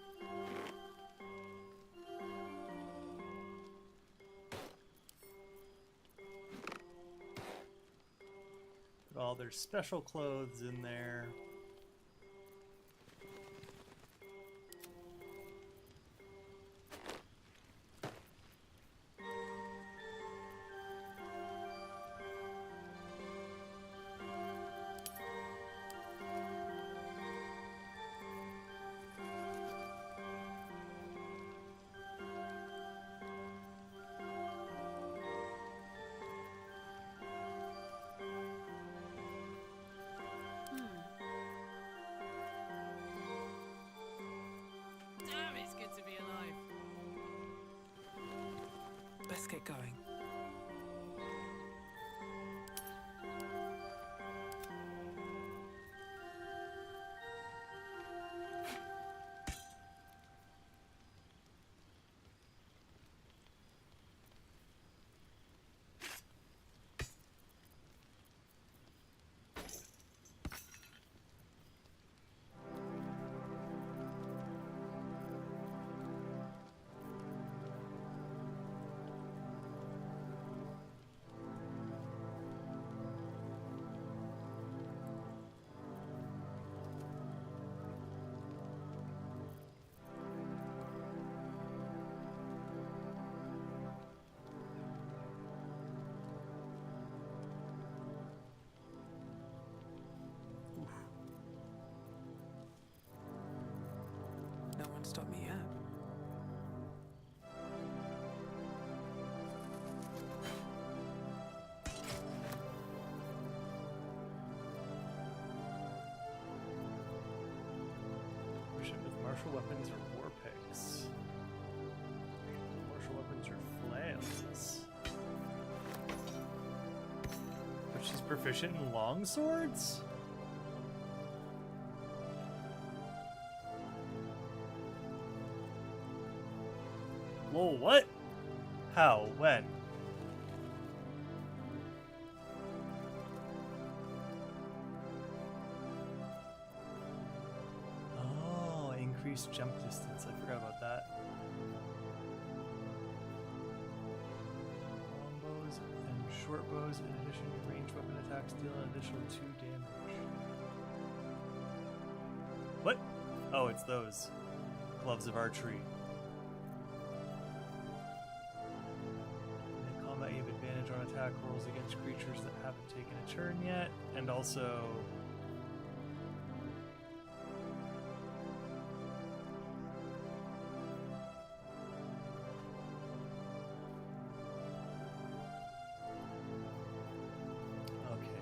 Put all their special clothes in there. Damn, it's good to be alive. Let's get going. can't stop me yet. With martial weapons or war picks. Martial weapons or flails. But she's proficient in long swords? Whoa, what? How? When? Oh, increased jump distance. I forgot about that. Longbows and short bows, in addition to ranged weapon attacks, deal an additional 2 damage. What? Oh, it's those. Gloves of archery. In combat, you have advantage on attack rolls against creatures that haven't taken a turn yet, and also...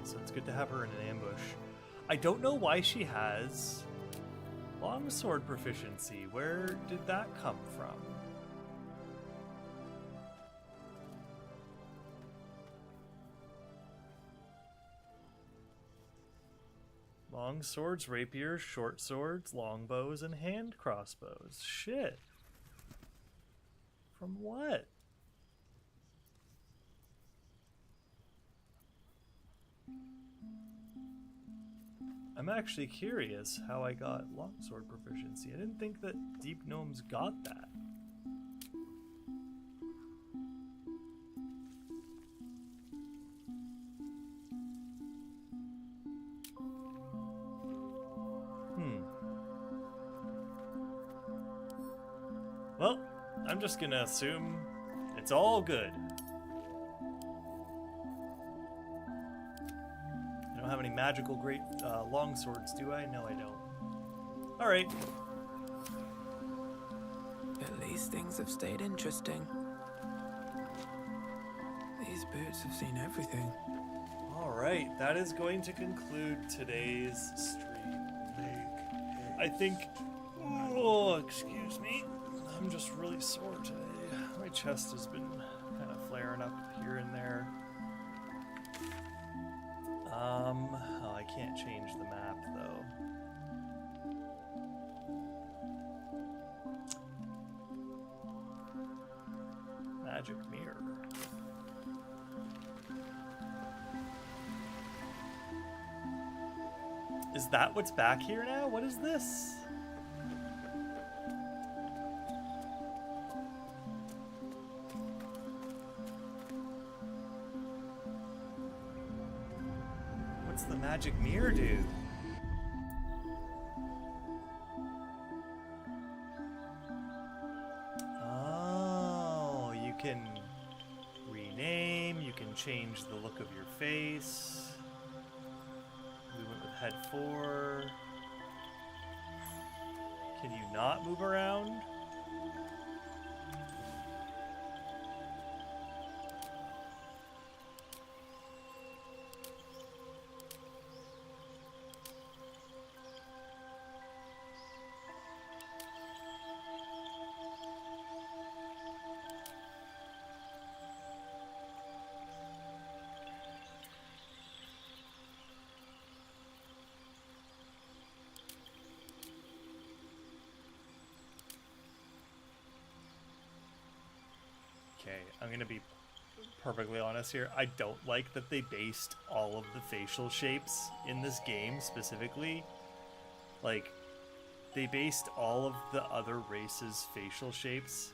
so it's good to have her in an ambush. I don't know why she has longsword proficiency. Where did that come from? Long swords, rapiers, short swords, longbows, and hand crossbows. Shit. From what? I'm actually curious how I got longsword proficiency. I didn't think that deep gnomes got that. Well, I'm just gonna assume it's all good. Have any magical great long swords, do I? No, I don't. Alright. At least things have stayed interesting. These boots have seen everything. Alright, that is going to conclude today's stream. I think... Oh, excuse me. I'm just really sore today. My chest has been kind of flaring up here and there. Oh, I can't change the map, though. Magic mirror. Is that what's back here now? What is this? The magic mirror do? Oh, you can rename, you can change the look of your face. We went with head 4. Can you not move around? Okay, I'm gonna be perfectly honest here. I don't like that they based all of the facial shapes in this game specifically. Like, they based all of the other races' facial shapes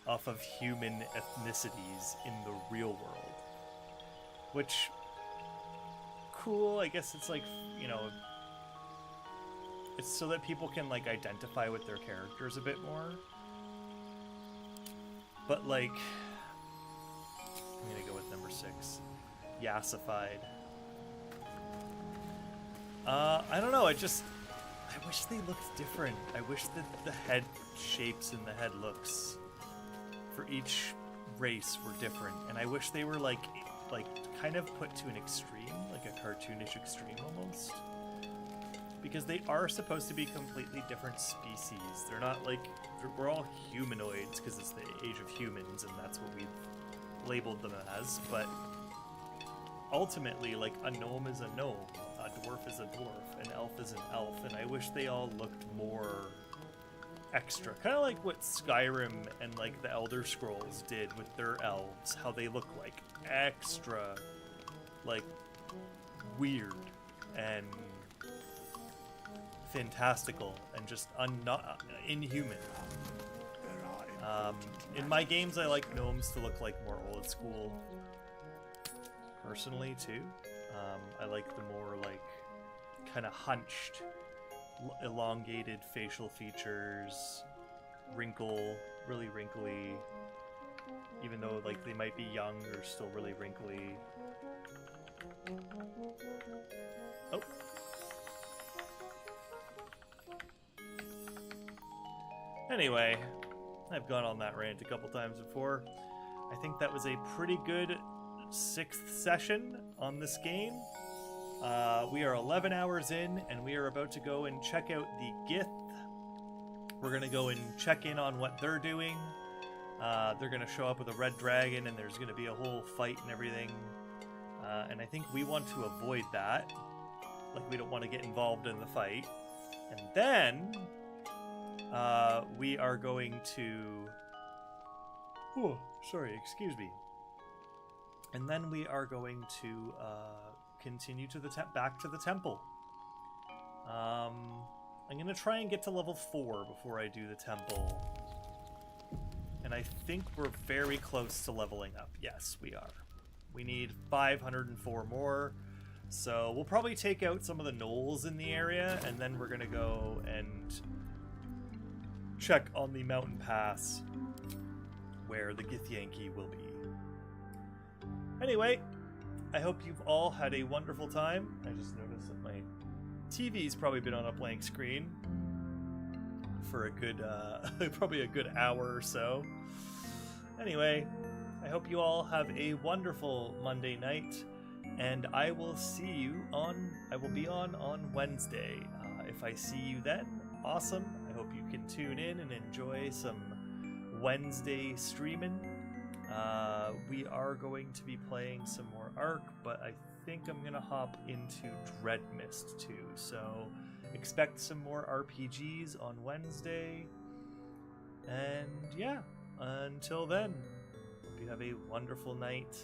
off of human ethnicities in the real world. Which, cool, I guess it's like, you know, it's so that people can, like, identify with their characters a bit more. But, like, I'm gonna go with number 6. Yassified. I don't know, it just... I wish they looked different. I wish that the head shapes and the head looks for each race were different, and I wish they were like kind of put to an extreme, like a cartoonish extreme almost, because they are supposed to be completely different species. They're not like we're all humanoids because it's the age of humans, and that's what we've labeled them as. But ultimately, like, a gnome is a gnome, a dwarf is a dwarf, an elf is an elf, and I wish they all looked more extra, kind of like what Skyrim and like the Elder Scrolls did with their elves, how they look like extra like weird and fantastical and just inhuman. In my games, I like gnomes to look like more old school personally too. I like the more like kind of hunched, elongated facial features, really wrinkly, even though like they might be young, they're still really wrinkly. Oh. Anyway, I've gone on that rant a couple times before. I think that was a pretty good 6th session on this game. We are 11 hours in, and we are about to go and check out the Gith. We're going to go and check in on what they're doing. They're going to show up with a red dragon, and there's going to be a whole fight and everything. And I think we want to avoid that. Like, we don't want to get involved in the fight. And then we are going to... Oh, sorry, excuse me. And then we are going to continue to the back to the temple. I'm going to try and get to level 4 before I do the temple. And I think we're very close to leveling up. Yes, we are. We need 504 more. So we'll probably take out some of the gnolls in the area, and then we're going to go and check on the mountain pass where the Githyanki will be. Anyway, I hope you've all had a wonderful time. I just noticed that my TV's probably been on a blank screen for a good, probably a good hour or so. Anyway, I hope you all have a wonderful Monday night, and I will be on Wednesday. If I see you then, awesome. I hope you can tune in and enjoy some Wednesday streaming. We are going to be playing some more Ark, but I think I'm going to hop into Dreadmist too. So expect some more RPGs on Wednesday. And yeah, until then, hope you have a wonderful night.